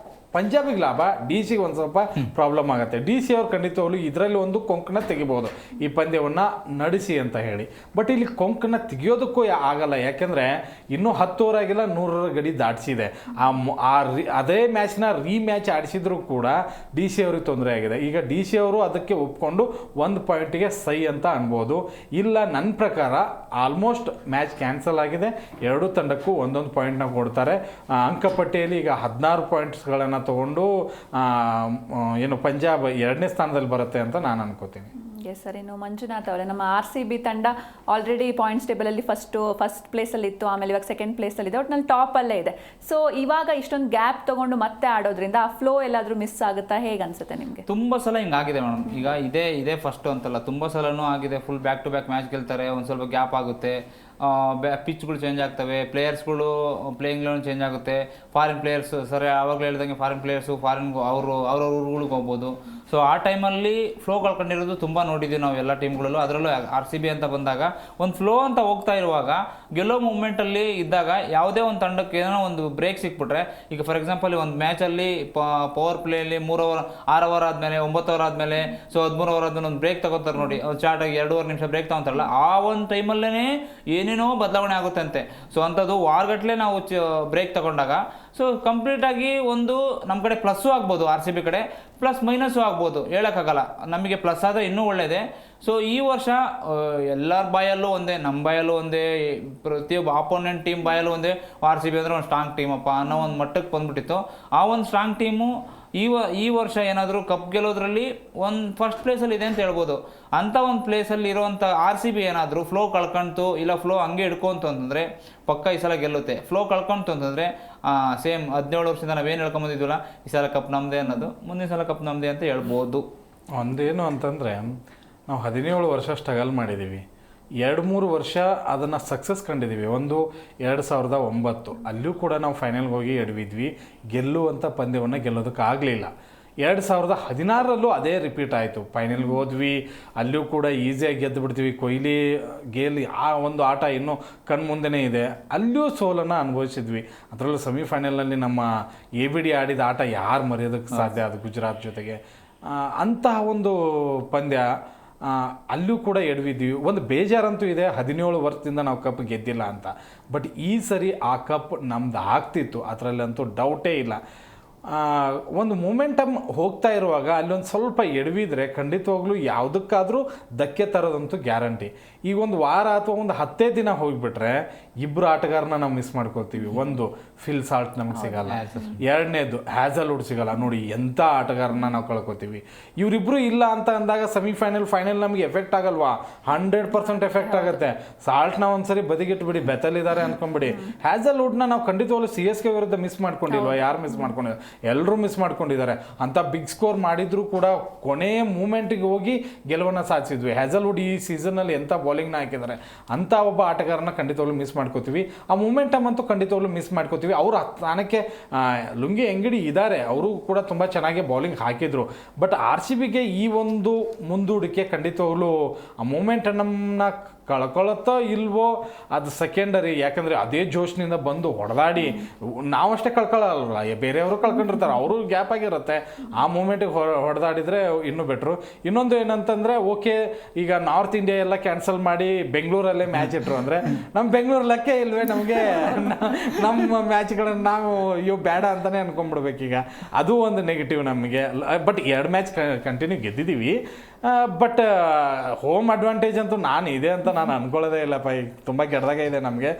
ಪಂಜಾಬಿಗೆ ಲಾಭ, ಡಿ ಸಿಗೆ ಒಂದು ಸ್ವಲ್ಪ ಪ್ರಾಬ್ಲಮ್ ಆಗುತ್ತೆ. ಡಿ ಸಿ ಅವ್ರು ಖಂಡಿತವಾಗ್ಲು ಇದರಲ್ಲಿ ಒಂದು ಕೊಂಕಣ ತೆಗಿಬೋದು ಈ ಪಂದ್ಯವನ್ನು ನಡೆಸಿ ಅಂತ ಹೇಳಿ. ಬಟ್ ಇಲ್ಲಿ ಕೊಂಕಣ ತೆಗಿಯೋದಕ್ಕೂ ಆಗಲ್ಲ, ಯಾಕೆಂದರೆ ಇನ್ನೂ 10 ಓವರ್ ಆಗಿಲ್ಲ, 100ರ ಗಡಿ ದಾಟಿಸಿದೆ. ಅದೇ ಮ್ಯಾಚ್ನ ಮ್ಯಾಚ್ ಆಡಿಸಿದ್ರು ಕೂಡ ಡಿ ಸಿ ಅವ್ರಿಗೆ ತೊಂದರೆ ಆಗಿದೆ. ಈಗ ಡಿ ಸಿ ಅವರು ಅದಕ್ಕೆ ಒಪ್ಕೊಂಡು 1 ಪಾಯಿಂಟಿಗೆ ಸೈ ಅಂತ ಅನ್ಬೋದು. ಇಲ್ಲ, ನನ್ನ ಪ್ರಕಾರ ಆಲ್ಮೋಸ್ಟ್ ಮ್ಯಾಚ್ ಕ್ಯಾನ್ಸಲ್ ಆಗಿದೆ, ಎರಡೂ ತಂಡಕ್ಕೂ ಒಂದೊಂದು ಪಾಯಿಂಟ್ನ ಕೊಡ್ತಾರೆ. ಅಂಕಪಟ್ಟಿಯಲ್ಲಿ ಈಗ 16 ಪಾಯಿಂಟ್ಸ್ಗಳನ್ನು ತಗೊಂಡು ಏನು ಪಂಜಾಬ್ 2ನೇ ಸ್ಥಾನದಲ್ಲಿ ಬರುತ್ತೆ ಅಂತ ನಾನು ಅನ್ಕೋತೀನಿ. Yes sir. ಇನ್ನು ಮಂಜುನಾಥ್ ಅವರೇ, ನಮ್ಮ RCB ತಂಡ ಆಲ್ರೆಡಿ ಪಾಯಿಂಟ್ಸ್ ಟೇಬಲಲ್ಲಿ ಫಸ್ಟ್ ಪ್ಲೇಸಲ್ಲಿ ಇತ್ತು, ಆಮೇಲೆ ಇವಾಗ ಸೆಕೆಂಡ್ ಪ್ಲೇಸಲ್ಲಿ ಇದೆ, ಒಟ್ಟಿನಲ್ಲಿ ಟಾಪಲ್ಲೇ ಇದೆ. ಸೊ ಇವಾಗ ಇಷ್ಟೊಂದು ಗ್ಯಾಪ್ ತೊಗೊಂಡು ಮತ್ತೆ ಆಡೋದ್ರಿಂದ ಆ ಫ್ಲೋ ಎಲ್ಲಾದರೂ ಮಿಸ್ ಆಗುತ್ತಾ, ಹೇಗೆ ಅನ್ಸುತ್ತೆ ನಿಮಗೆ? ತುಂಬ ಸಲ ಹಿಂಗಾಗಿದೆ ಮೇಡಮ್. ಈಗ ಇದೇ ಫಸ್ಟ್ ಅಂತಲ್ಲ, ತುಂಬ ಸಲನೂ ಆಗಿದೆ. Full back to back match ಗೆಲ್ತಾರೆ, ಒಂದು ಸ್ವಲ್ಪ ಗ್ಯಾಪ್ ಆಗುತ್ತೆ, ಪಿಚ್ಗಳು ಚೇಂಜ್ ಆಗ್ತವೆ, ಪ್ಲೇಯರ್ಸ್ಗಳು ಪ್ಲೇಯಿಂಗ್ ಲೆವೆನ್ ಚೇಂಜ್ ಆಗುತ್ತೆ, ಫಾರಿನ್ ಪ್ಲೇಯರ್ಸ್ ಸರಿ ಆವಾಗಲೇ ಹೇಳ್ದಂಗೆ ಫಾರಿನ್ ಪ್ಲೇಯರ್ಸು ಫಾರಿನ್ಗೂ ಅವ್ರವ್ರ ಊರುಗಳಿಗೆ ಹೋಗ್ಬೋದು. ಸೊ ಆ ಟೈಮಲ್ಲಿ ಫ್ಲೋ ಕಳ್ಕೊಂಡಿರೋದು ತುಂಬ ನೋಡಿದ್ದೀವಿ ನಾವು ಎಲ್ಲ ಟೀಮ್ಗಳಲ್ಲೂ. ಅದರಲ್ಲೂ RCB ಅಂತ ಬಂದಾಗ ಒಂದು ಫ್ಲೋ ಅಂತ ಹೋಗ್ತಾ ಇರುವಾಗ ಗೆಲ್ಲೋ ಮೂಮೆಂಟಲ್ಲಿ ಇದ್ದಾಗ ಯಾವುದೇ ಒಂದು ತಂಡಕ್ಕೆ ಏನೋ ಒಂದು ಬ್ರೇಕ್ ಸಿಕ್ಬಿಟ್ರೆ, ಈಗ ಫಾರ್ ಎಕ್ಸಾಂಪಲ್ ಒಂದು ಮ್ಯಾಚಲ್ಲಿ ಪವರ್ ಪ್ಲೇಯಲ್ಲಿ 6 ಓವರ್ ಆದಮೇಲೆ 9 ಓವರ್ ಆದಮೇಲೆ ಸೊ 13 ಓವರ್ ಆದಮೇಲೆ ಒಂದು ಬ್ರೇಕ್ ತಗೋತಾರೆ ನೋಡಿ, ಚಾರ್ಟಾಗಿ 2.5 ನಿಮಿಷ ಬ್ರೇಕ್ ತಗೊತಾರಲ್ಲ, ಆ ಒಂದು ಟೈಮಲ್ಲೇ ಏನೇನೋ ಬದಲಾವಣೆ ಆಗುತ್ತಂತೆ. ಸೊ ಅಂಥದ್ದು ವಾರಗಟ್ಟಲೆ ನಾವು ಬ್ರೇಕ್ ತಗೊಂಡಾಗ ಸೊ ಕಂಪ್ಲೀಟಾಗಿ ಒಂದು ನಮ್ಮ ಕಡೆ ಪ್ಲಸ್ಸು ಆಗ್ಬೋದು, RCB ಕಡೆ ಪ್ಲಸ್ ಮೈನಸ್ಸು ಆಗ್ಬೋದು, ಹೇಳೋಕ್ಕಾಗಲ್ಲ. ನಮಗೆ ಪ್ಲಸ್ ಆದರೆ ಇನ್ನೂ ಒಳ್ಳೆಯದೇ. ಸೊ ಈ ವರ್ಷ ಎಲ್ಲರ ಬಾಯಲ್ಲೂ ಒಂದೇ, ನಮ್ಮ ಬಾಯಲ್ಲೂ ಒಂದೇ, ಪ್ರತಿಯೊಬ್ಬ ಆಪೋನೆಂಟ್ ಟೀಮ್ ಬಾಯಲ್ಲೂ ಒಂದೇ, RCB ಅಂದರೆ ಒಂದು ಸ್ಟ್ರಾಂಗ್ ಟೀಮಪ್ಪ ಅನ್ನೋ ಒಂದು ಮಟ್ಟಕ್ಕೆ ಬಂದ್ಬಿಟ್ಟಿತ್ತು. ಆ ಒಂದು ಸ್ಟ್ರಾಂಗ್ ಟೀಮು ಈ ವರ್ಷ ಏನಾದರೂ ಕಪ್ ಗೆಲ್ಲೋದ್ರಲ್ಲಿ ಒಂದು ಫಸ್ಟ್ ಪ್ಲೇಸಲ್ಲಿ ಇದೆ ಅಂತ ಹೇಳ್ಬೋದು. ಅಂಥ ಒಂದು ಪ್ಲೇಸಲ್ಲಿ ಇರೋವಂಥ RCB ಏನಾದರೂ ಫ್ಲೋ ಕಳ್ಕೊಂತು, ಇಲ್ಲ ಫ್ಲೋ ಹಂಗೆ ಹಿಡ್ಕೊಂತು ಅಂತಂದರೆ ಪಕ್ಕ ಈ ಸಲ ಗೆಲ್ಲುತ್ತೆ. ಫ್ಲೋ ಕಳ್ಕೊಂತು ಅಂತಂದರೆ ಸೇಮ್ 17 ವರ್ಷದಿಂದ ನಾವೇನು ಹೇಳ್ಕೊಂಬಂದಿದ್ವಲ್ಲ, ಈ ಸಲ ಕಪ್ ನಮ್ಮದೇ ಅನ್ನೋದು, ಮುಂದಿನ ಸಲ ಕಪ್ ನಮ್ಮದೇ ಅಂತ ಹೇಳ್ಬೋದು. ಒಂದೇನು ಅಂತಂದರೆ ನಾವು 17 ವರ್ಷ ಸ್ಟ್ರಗಲ್ ಮಾಡಿದ್ದೀವಿ, 2-3 ವರ್ಷ ಅದನ್ನು ಸಕ್ಸಸ್ ಕಂಡಿದ್ದೀವಿ. ಒಂದು 2009 ಅಲ್ಲೂ ಕೂಡ ನಾವು ಫೈನಲ್ಗೆ ಹೋಗಿ ಎಡವಿದ್ವಿ, ಗೆಲ್ಲುವಂಥ ಪಂದ್ಯವನ್ನು ಗೆಲ್ಲೋದಕ್ಕಾಗಲಿಲ್ಲ. 2016ರಲ್ಲೂ ಅದೇ ರಿಪೀಟ್ ಆಯಿತು, ಫೈನಲ್ಗೆ ಹೋದ್ವಿ, ಅಲ್ಲೂ ಕೂಡ ಈಸಿಯಾಗಿ ಗೆದ್ದು ಬಿಡ್ತೀವಿ, ಕೊಹ್ಲಿ ಗೆಲ್ಲಿ ಆ ಒಂದು ಆಟ ಇನ್ನೂ ಕಣ್ಮುಂದೆನೇ ಇದೆ, ಅಲ್ಲೂ ಸೋಲನ್ನು ಅನುಭವಿಸಿದ್ವಿ. ಅದರಲ್ಲೂ ಸೆಮಿಫೈನಲ್ನಲ್ಲಿ ನಮ್ಮ ABD ಆಡಿದ ಆಟ ಯಾರು ಮರೆಯೋದಕ್ಕೆ ಸಾಧ್ಯ, ಅದು ಗುಜರಾತ್ ಜೊತೆಗೆ. ಅಂತಹ ಒಂದು ಪಂದ್ಯ ಅಲ್ಲೂ ಕೂಡ ಎಡವಿದ್ವಿ. ಒಂದು ಬೇಜಾರಂತೂ ಇದೆ, 17 ವರ್ಷದಿಂದ ನಾವು ಕಪ್ ಗೆದ್ದಿಲ್ಲ ಅಂತ. ಬಟ್ ಈ ಸರಿ ಆ ಕಪ್ ನಮ್ದು ಆಗ್ತಿತ್ತು, ಅದರಲ್ಲಂತೂ ಡೌಟೇ ಇಲ್ಲ. ಒಂದು ಮೊಮೆಂಟಮ್ ಹೋಗ್ತಾ ಇರುವಾಗ ಅಲ್ಲೊಂದು ಸ್ವಲ್ಪ ಎಡವಿದ್ರೆ ಖಂಡಿತವಾಗ್ಲೂ ಯಾವುದಕ್ಕಾದರೂ ಧಕ್ಕೆ ತರೋದಂತೂ ಗ್ಯಾರಂಟಿ. ಈಗ ಒಂದು ವಾರ ಅಥವಾ ಒಂದು 10 ದಿನ ಹೋಗಿಬಿಟ್ರೆ ಇಬ್ಬರು ಆಟಗಾರನ ನಾವು ಮಿಸ್ ಮಾಡ್ಕೋತೀವಿ. ಒಂದು ಫಿಲ್ ಸಾಲ್ಟ್ ನಮ್ಗೆ ಸಿಗಲ್ಲ, ಎರಡನೇದು ಹ್ಯಾಸಲ್ವುಡ್ ಸಿಗಲ್ಲ. ನೋಡಿ ಎಂಥ ಆಟಗಾರನ ನಾವು ಕಳ್ಕೊತೀವಿ. ಇವರಿಬ್ಬರು ಇಲ್ಲ ಅಂತ ಅಂದಾಗ ಫೈನಲ್ ನಮಗೆ ಎಫೆಕ್ಟ್ ಆಗಲ್ವಾ? 100% ಎಫೆಕ್ಟ್ ಆಗುತ್ತೆ. ಸಾಲ್ಟ್ನ ಒಂದ್ಸರಿ ಬದಿಗಿಟ್ಬಿಡಿ, ಬೆತ್ತಲಿದ್ದಾರೆ ಅನ್ಕೊಂಬಿಡಿ. ಹ್ಯಾಸಲ್ವುಡ್ನ ನಾವು ಖಂಡಿತವಾಗ್ಲೂ CSK ವಿರುದ್ಧ ಮಿಸ್ ಮಾಡ್ಕೊಂಡಿಲ್ವಾ? ಯಾರು ಮಿಸ್ ಮಾಡ್ಕೊಂಡಿಲ್ಲ? ಎಲ್ಲರೂ ಮಿಸ್ ಮಾಡ್ಕೊಂಡಿದ್ದಾರೆ. ಅಂಥ ಬಿಗ್ ಸ್ಕೋರ್ ಮಾಡಿದ್ರು ಕೂಡ ಕೊನೆಯ ಮೂಮೆಂಟಿಗೆ ಹೋಗಿ ಗೆಲುವನ್ನು ಸಾಧಿಸಿದ್ವಿ. ಹ್ಯಾಸಲ್ವುಡ್ ಈ ಸೀಸನ್ನಲ್ಲಿ ಎಂಥ ಬೌಲಿಂಗ್ನ ಹಾಕಿದ್ದಾರೆ. ಅಂಥ ಒಬ್ಬ ಆಟಗಾರನ ಖಂಡಿತವಾಗ್ಲೂ ಮಿಸ್ ಮಾಡ್ಕೋತೀವಿ. ಆ ಮೂಮೆಂಟಮ್ ಅಂತೂ ಖಂಡಿತವಾಗ್ಲೂ ಮಿಸ್ ಮಾಡ್ಕೋತೀವಿ. ಅವರು ಸ್ಥಾನಕ್ಕೆ ಲುಂಗಿ ಎಂಗಡಿ ಇದ್ದಾರೆ, ಅವರು ಕೂಡ ತುಂಬ ಚೆನ್ನಾಗಿ ಬೌಲಿಂಗ್ ಹಾಕಿದ್ರು. ಬಟ್ RCBಗೆ ಈ ಒಂದು ಮುಂದೂಡಿಕೆ ಖಂಡಿತವಾಗ್ಲೂ ಆ ಮೂಮೆಂಟನ್ನ ಕಳ್ಕೊಳ್ಳುತ್ತೋ ಇಲ್ವೋ ಅದು ಸೆಕೆಂಡರಿ. ಯಾಕಂದರೆ ಅದೇ ಜೋಶ್ನಿಂದ ಬಂದು ಹೊಡೆದಾಡಿ ನಾವಷ್ಟೇ ಕಳ್ಕೊಳ್ಳಲ್ಲ, ಬೇರೆಯವರು ಕಳ್ಕೊಂಡಿರ್ತಾರೆ, ಅವರು ಗ್ಯಾಪ್ ಆಗಿರುತ್ತೆ. ಆ ಮೂಮೆಂಟಿಗೆ ಹೊಡೆದಾಡಿದರೆ ಇನ್ನೂ ಬೆಟ್ರು. ಇನ್ನೊಂದು ಏನಂತಂದರೆ, ಓಕೆ ಈಗ ನಾರ್ತ್ ಇಂಡಿಯಾ ಎಲ್ಲ ಕ್ಯಾನ್ಸಲ್ ಮಾಡಿ ಬೆಂಗಳೂರಲ್ಲೇ ಮ್ಯಾಚ್ ಇಟ್ಟರು ಅಂದರೆ ನಮ್ಮ ಬೆಂಗಳೂರು ಲೆಕ್ಕ ಇಲ್ವೇ? ನಮಗೆ ನಮ್ಮ ಮ್ಯಾಚ್ಗಳನ್ನು ನಾವು ಬೇಡ ಅಂತಲೇ ಅನ್ಕೊಂಡ್ಬಿಡ್ಬೇಕೀಗ. ಅದು ಒಂದು ನೆಗೆಟಿವ್ ನಮಗೆ. ಬಟ್ 2 ಮ್ಯಾಚ್ ಕಂಟಿನ್ಯೂ ಗೆದ್ದಿದ್ದೀವಿ. ಬಟ್ ಹೋಮ್ ಅಡ್ವಾಂಟೇಜ್ ಅಂತೂ ನಾನು ಇದೆ ಅಂತ ನಾನು ಅನ್ಕೊಳ್ಳೋದೇ ಇಲ್ಲಪ್ಪ, ಈಗ ತುಂಬ ಕೆಟ್ಟದಾಗೆ ಇದೆ ನಮಗೆ.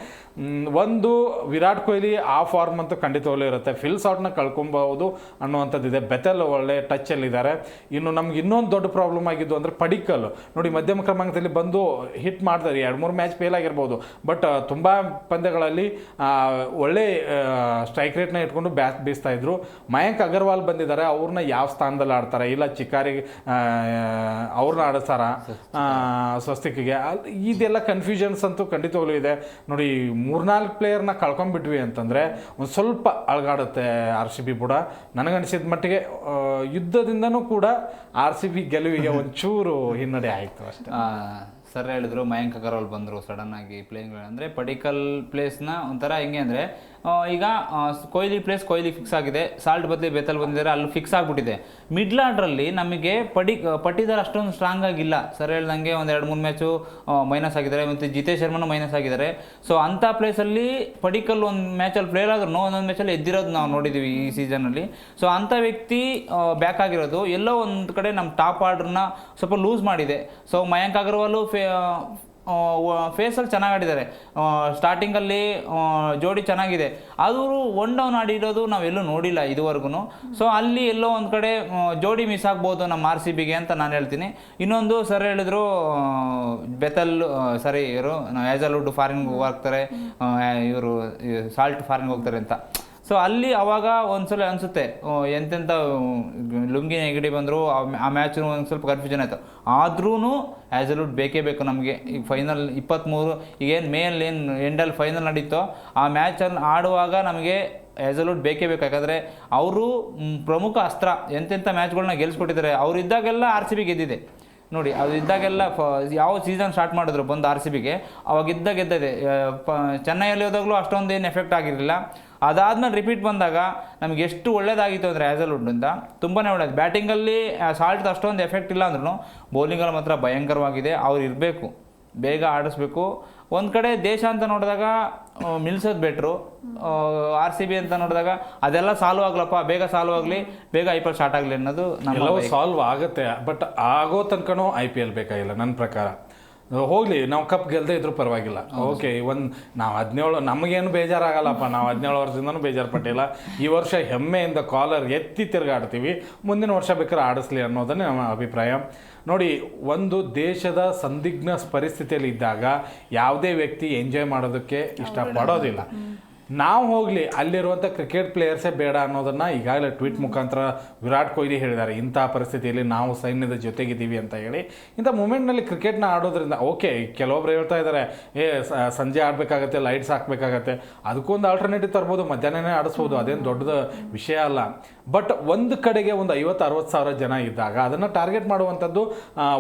ಒಂದು ವಿರಾಟ್ ಕೊಹ್ಲಿ ಆ ಫಾರ್ಮ್ ಅಂತೂ ಖಂಡಿತವಾಗ್ಲೂ ಇರುತ್ತೆ, ಫಿಲ್ ಶಾಟ್ನ ಕಳ್ಕೊಬಹುದು ಅನ್ನುವಂಥದ್ದಿದೆ. ಬೆತೆಲ್ ಒಳ್ಳೆ ಟಚ್ಚಲ್ಲಿದ್ದಾರೆ. ಇನ್ನು ನಮ್ಗೆ ಇನ್ನೊಂದು ದೊಡ್ಡ ಪ್ರಾಬ್ಲಮ್ ಆಗಿದ್ದು ಅಂದರೆ ಪಡಿಕ್ಕಲ್ ನೋಡಿ, ಮಧ್ಯಮ ಕ್ರಮಾಂಕದಲ್ಲಿ ಬಂದು ಹಿಟ್ ಮಾಡ್ತಾರೆ, 2-3 ಮ್ಯಾಚ್ ಫೇಲ್ ಆಗಿರ್ಬೋದು, ಬಟ್ ತುಂಬ ಪಂದ್ಯಗಳಲ್ಲಿ ಒಳ್ಳೆ ಸ್ಟ್ರೈಕ್ ರೇಟ್ನ ಇಟ್ಕೊಂಡು ಬ್ಯಾಟ್ ಬೀಸ್ತಾ ಇದ್ರು. ಮಯಾಂಕ್ ಅಗರ್ವಾಲ್ ಬಂದಿದ್ದಾರೆ, ಅವ್ರನ್ನ ಯಾವ ಸ್ಥಾನದಲ್ಲಿ ಆಡ್ತಾರೆ, ಇಲ್ಲ ಚಿಕ್ಕಾರಿ ಅವ್ರನ್ನ ಆಡಿಸ್ತಾರ ಸ್ವಸ್ತಿಕ್ಗೆ, ಇದೆಲ್ಲ ಕನ್ಫ್ಯೂಷನ್ಸ್ ಅಂತೂ ಖಂಡಿತವಾಗ್ಲೂ ಇದೆ. ನೋಡಿ 3-4 ಪ್ಲೇಯರ್ನ ಕಳ್ಕೊಂಡ್ಬಿಟ್ವಿ ಅಂತಂದರೆ ಒಂದು ಸ್ವಲ್ಪ ಅಳಗಾಡುತ್ತೆ RCB ಕೂಡ. ನನಗನ್ಸಿದ ಮಟ್ಟಿಗೆ ಯುದ್ಧದಿಂದನೂ ಕೂಡ RCB ಗೆಲುವಿಗೆ ಒಂಚೂರು ಹಿನ್ನಡೆ ಆಯಿತು ಅಷ್ಟೇ. ಸರ್ ಹೇಳಿದ್ರು ಮಯಾಂಕ್ ಅಗರ್ವಾಲ್ ಬಂದರು ಸಡನ್ ಆಗಿ ಪ್ಲೇಯಿಂಗ್. ಅಂದರೆ ಪಡಿಕಲ್ ಪ್ಲೇಸ್ನ ಒಂಥರ ಹೆಂಗೆ ಅಂದರೆ ಈಗ ಕೊಹ್ಲಿ ಕೊಹ್ಲಿ ಫಿಕ್ಸ್ ಆಗಿದೆ, ಸಾಲ್ಟ್ ಬದಲಿ ಬೆತಲ್ ಬಂದಿದ್ದಾರೆ, ಅಲ್ಲಿ ಫಿಕ್ಸ್ ಆಗಿಬಿಟ್ಟಿದೆ. ಮಿಡ್ಲ್ ಆರ್ಡ್ರಲ್ಲಿ ನಮಗೆ ಪಟ್ಟಿದಾರ್ ಅಷ್ಟೊಂದು ಸ್ಟ್ರಾಂಗ್ ಆಗಿಲ್ಲ. ಸರ್ ಹೇಳ್ದಂಗೆ ಒಂದು 2-3 ಮ್ಯಾಚು ಮೈನಸ್ ಆಗಿದ್ದಾರೆ, ಮತ್ತು ಜಿತೇಶ್ ಶರ್ಮನೂ ಮೈನಸ್ ಆಗಿದ್ದಾರೆ. ಸೊ ಅಂಥ ಪ್ಲೇಸಲ್ಲಿ ಪಡಿಕಲ್ ಒಂದು ಮ್ಯಾಚಲ್ಲಿ ಪ್ಲೇಯರ್ ಆದ್ರೂ ಒಂದೊಂದು ಮ್ಯಾಚಲ್ಲಿ ಎದ್ದಿರೋದು ನಾವು ನೋಡಿದ್ದೀವಿ ಈ ಸೀಸನಲ್ಲಿ. ಸೊ ಅಂಥ ವ್ಯಕ್ತಿ ಬ್ಯಾಕ್ ಆಗಿರೋದು ಎಲ್ಲೋ ಒಂದು ಕಡೆ ನಮ್ಮ ಟಾಪ್ ಆರ್ಡ್ರನ್ನ ಸ್ವಲ್ಪ ಲೂಸ್ ಮಾಡಿದೆ. ಸೊ ಮಯಾಂಕ್ ಅಗರ್ವಾಲು ಫೇಸಲ್ಲಿ ಚೆನ್ನಾಗಿ ಆಡಿದ್ದಾರೆ, ಸ್ಟಾರ್ಟಿಂಗಲ್ಲಿ ಜೋಡಿ ಚೆನ್ನಾಗಿದೆ, ಆದರೂ 1 ಡೌನ್ ಆಡಿರೋದು ನಾವೆಲ್ಲೂ ನೋಡಿಲ್ಲ ಇದುವರೆಗೂ. ಸೊ ಅಲ್ಲಿ ಎಲ್ಲೋ ಒಂದು ಕಡೆ ಜೋಡಿ ಮಿಸ್ ಆಗ್ಬೋದು ನಮ್ಮ RCBಗೆ ಅಂತ ನಾನು ಹೇಳ್ತೀನಿ. ಇನ್ನೊಂದು ಸರ್ ಹೇಳಿದ್ರು ಬೆತಲ್ ಇವರು ಹ್ಯಾಜಲ್ವುಡ್ ಫಾರಿನ್ಗೆ ಹೋಗ್ತಾರೆ, ಇವರು ಸಾಲ್ಟ್ ಫಾರಿನ್ಗೆ ಹೋಗ್ತಾರೆ ಅಂತ. ಸೊ ಅಲ್ಲಿ ಅವಾಗ ಒಂದ್ಸಲ ಅನಿಸುತ್ತೆ ಎಂತೆಂಥ ಲುಂಗಿ ನೆಗಡಿ ಬಂದರು, ಆ ಮ್ಯಾಚ್ ಒಂದು ಸ್ವಲ್ಪ ಕನ್ಫ್ಯೂಷನ್ ಆಯಿತು. ಆದ್ರೂ ಹ್ಯಾಜಲ್ವುಡ್ ಬೇಕೇ ಬೇಕು ನಮಗೆ. ಈಗ ಫೈನಲ್ 23 ಈಗೇನು ಮೇಯಲ್ಲಿ ಏನು ಎಂಡಲ್ಲಿ ಫೈನಲ್ ನಡೀತೋ ಆ ಮ್ಯಾಚನ್ನು ಆಡುವಾಗ ನಮಗೆ ಹ್ಯಾಜಲ್ವುಡ್ ಬೇಕೇ ಬೇಕು. ಯಾಕಂದರೆ ಅವರು ಪ್ರಮುಖ ಅಸ್ತ್ರ, ಎಂತೆಂಥ ಮ್ಯಾಚ್ಗಳನ್ನ ಗೆಲ್ಲಿಸ್ಕೊಟ್ಟಿದ್ದಾರೆ. ಅವ್ರು ಇದ್ದಾಗೆಲ್ಲ RCB ಗೆದ್ದಿದೆ ನೋಡಿ. ಅದು ಇದ್ದಾಗೆಲ್ಲ ಯಾವ ಸೀಸನ್ ಸ್ಟಾರ್ಟ್ ಮಾಡಿದ್ರು ಬಂದು RCBಗೆ, ಅವಾಗ ಗೆದ್ದಿದೆ. ಚೆನ್ನೈಯಲ್ಲಿ ಹೋದಾಗಲೂ ಅಷ್ಟೊಂದು ಏನು ಎಫೆಕ್ಟ್ ಆಗಿರಲಿಲ್ಲ. ಅದಾದ್ಮೇಲೆ ರಿಪೀಟ್ ಬಂದಾಗ ನಮಗೆ ಎಷ್ಟು ಒಳ್ಳೇದಾಗಿತ್ತು ಅಂದರೆ ಹ್ಯಾಜಲ್ವುಡ್ನಿಂದ ತುಂಬಾ ಒಳ್ಳೇದು. ಬ್ಯಾಟಿಂಗಲ್ಲಿ ಸಾಲ್ಟ್ ಅಷ್ಟೊಂದು ಎಫೆಕ್ಟ್ ಇಲ್ಲ ಅಂದ್ರೂ ಬೌಲಿಂಗಲ್ಲಿ ಮಾತ್ರ ಭಯಂಕರವಾಗಿದೆ. ಅವ್ರು ಇರಬೇಕು, ಬೇಗ ಆಡಿಸ್ಬೇಕು. ಒಂದು ಕಡೆ ದೇಶ ಅಂತ ನೋಡಿದಾಗ ನಿಲ್ಸೋದು ಬೆಟ್ರು, RCB ಅಂತ ನೋಡಿದಾಗ ಅದೆಲ್ಲ ಸಾಲ್ವ್ ಆಗ್ಲಪ್ಪ, ಬೇಗ ಸಾಲ್ವ್ ಆಗಲಿ, ಬೇಗ IPL ಸ್ಟಾರ್ಟ್ ಆಗಲಿ ಅನ್ನೋದು ಎಲ್ಲವೂ ಸಾಲ್ವ್ ಆಗುತ್ತೆ. ಬಟ್ ಆಗೋ ತನಕನೂ IPL ಬೇಕಾಗಿಲ್ಲ ನನ್ನ ಪ್ರಕಾರ. ಹೋಗಲಿ, ನಾವು ಕಪ್ ಗೆಲ್ಲದೆ ಇದ್ರೂ ಪರವಾಗಿಲ್ಲ. ಓಕೆ, ನಾವು 17 ನಮಗೇನು ಬೇಜಾರಾಗಲ್ಲಪ್ಪ, ನಾವು 17 ವರ್ಷದಿಂದನೂ ಬೇಜಾರು ಪಟ್ಟಿಲ್ಲ. ಈ ವರ್ಷ ಹೆಮ್ಮೆಯಿಂದ ಕಾಲರ್ ಎತ್ತಿ ತಿರುಗಾಡ್ತೀವಿ, ಮುಂದಿನ ವರ್ಷ ಬೇಕಾದ್ರೆ ಆಡಿಸ್ಲಿ ಅನ್ನೋದನ್ನೇ ನಮ್ಮ ಅಭಿಪ್ರಾಯ. ನೋಡಿ, ಒಂದು ದೇಶದ ಸಂದಿಗ್ಧ ಪರಿಸ್ಥಿತಿಯಲ್ಲಿ ಇದ್ದಾಗ ಯಾವುದೇ ವ್ಯಕ್ತಿ ಎಂಜಾಯ್ ಮಾಡೋದಕ್ಕೆ ಇಷ್ಟಪಡೋದಿಲ್ಲ. ನಾವು ಹೋಗಲಿ ಅಲ್ಲಿರುವಂಥ ಕ್ರಿಕೆಟ್ ಪ್ಲೇಯರ್ಸೇ ಬೇಡ ಅನ್ನೋದನ್ನು ಈಗಾಗಲೇ ಟ್ವೀಟ್ ಮುಖಾಂತರ ವಿರಾಟ್ ಕೊಹ್ಲಿ ಹೇಳಿದ್ದಾರೆ. ಇಂಥ ಪರಿಸ್ಥಿತಿಯಲ್ಲಿ ನಾವು ಸೈನ್ಯದ ಜೊತೆಗಿದ್ದೀವಿ ಅಂತ ಹೇಳಿ. ಇಂಥ ಮೂಮೆಂಟ್ನಲ್ಲಿ ಕ್ರಿಕೆಟ್ನ ಆಡೋದ್ರಿಂದ ಓಕೆ, ಕೆಲವೊಬ್ರು ಹೇಳ್ತಾ ಇದ್ದಾರೆ ಸಂಜೆ ಆಡಬೇಕಾಗತ್ತೆ, ಲೈಟ್ಸ್ ಹಾಕಬೇಕಾಗತ್ತೆ, ಅದಕ್ಕೊಂದು ಆಲ್ಟರ್ನೇಟಿವ್ ತರ್ಬೋದು, ಮಧ್ಯಾಹ್ನನೇ ಆಡಿಸ್ಬೋದು, ಅದೇನು ದೊಡ್ಡದ ವಿಷಯ ಅಲ್ಲ. ಬಟ್ ಒಂದು ಕಡೆಗೆ ಒಂದು 50-60 ಸಾವಿರ ಜನ ಇದ್ದಾಗ ಅದನ್ನು ಟಾರ್ಗೆಟ್ ಮಾಡುವಂಥದ್ದು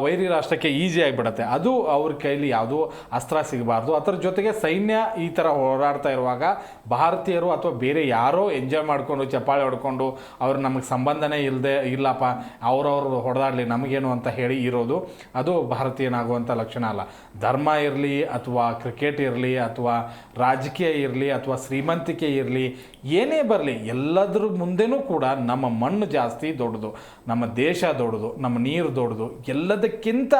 ವೈರಿ ರಾಷ್ಟ್ರಕ್ಕೆ ಈಸಿ ಆಗಿಬಿಡುತ್ತೆ. ಅದು ಅವ್ರ ಕೈಲಿ ಯಾವುದೂ ಅಸ್ತ್ರ ಸಿಗಬಾರ್ದು. ಅದರ ಜೊತೆಗೆ ಸೈನ್ಯ ಈ ಥರ ಹೋರಾಡ್ತಾ ಇರುವಾಗ ಭಾರತೀಯರು ಅಥವಾ ಬೇರೆ ಯಾರೋ ಎಂಜಾಯ್ ಮಾಡಿಕೊಂಡು ಚಪ್ಪಾಳೆ ಹೊಡ್ಕೊಂಡು ಅವ್ರು ನಮಗೆ ಸಂಬಂಧನೇ ಇಲ್ಲಪ್ಪ, ಅವ್ರವ್ರು ಹೊಡೆದಾಡಲಿ ನಮಗೇನು ಅಂತ ಹೇಳಿ ಇರೋದು ಅದು ಭಾರತೀಯನಾಗುವಂಥ ಲಕ್ಷಣ ಅಲ್ಲ. ಧರ್ಮ ಇರಲಿ ಅಥವಾ ಕ್ರಿಕೆಟ್ ಇರಲಿ ಅಥವಾ ರಾಜಕೀಯ ಇರಲಿ ಅಥವಾ ಶ್ರೀಮಂತಿಕೆ ಇರಲಿ, ಏನೇ ಬರಲಿ, ಎಲ್ಲದ್ರ ಮುಂದೆನೂ ಕೂಡ ನಮ್ಮ ಮಣ್ಣು ಜಾಸ್ತಿ ದೊಡ್ಡದು, ನಮ್ಮ ದೇಶ ದೊಡ್ಡದು, ನಮ್ಮ ನೀರು ದೊಡ್ಡದು, ಎಲ್ಲದಕ್ಕಿಂತ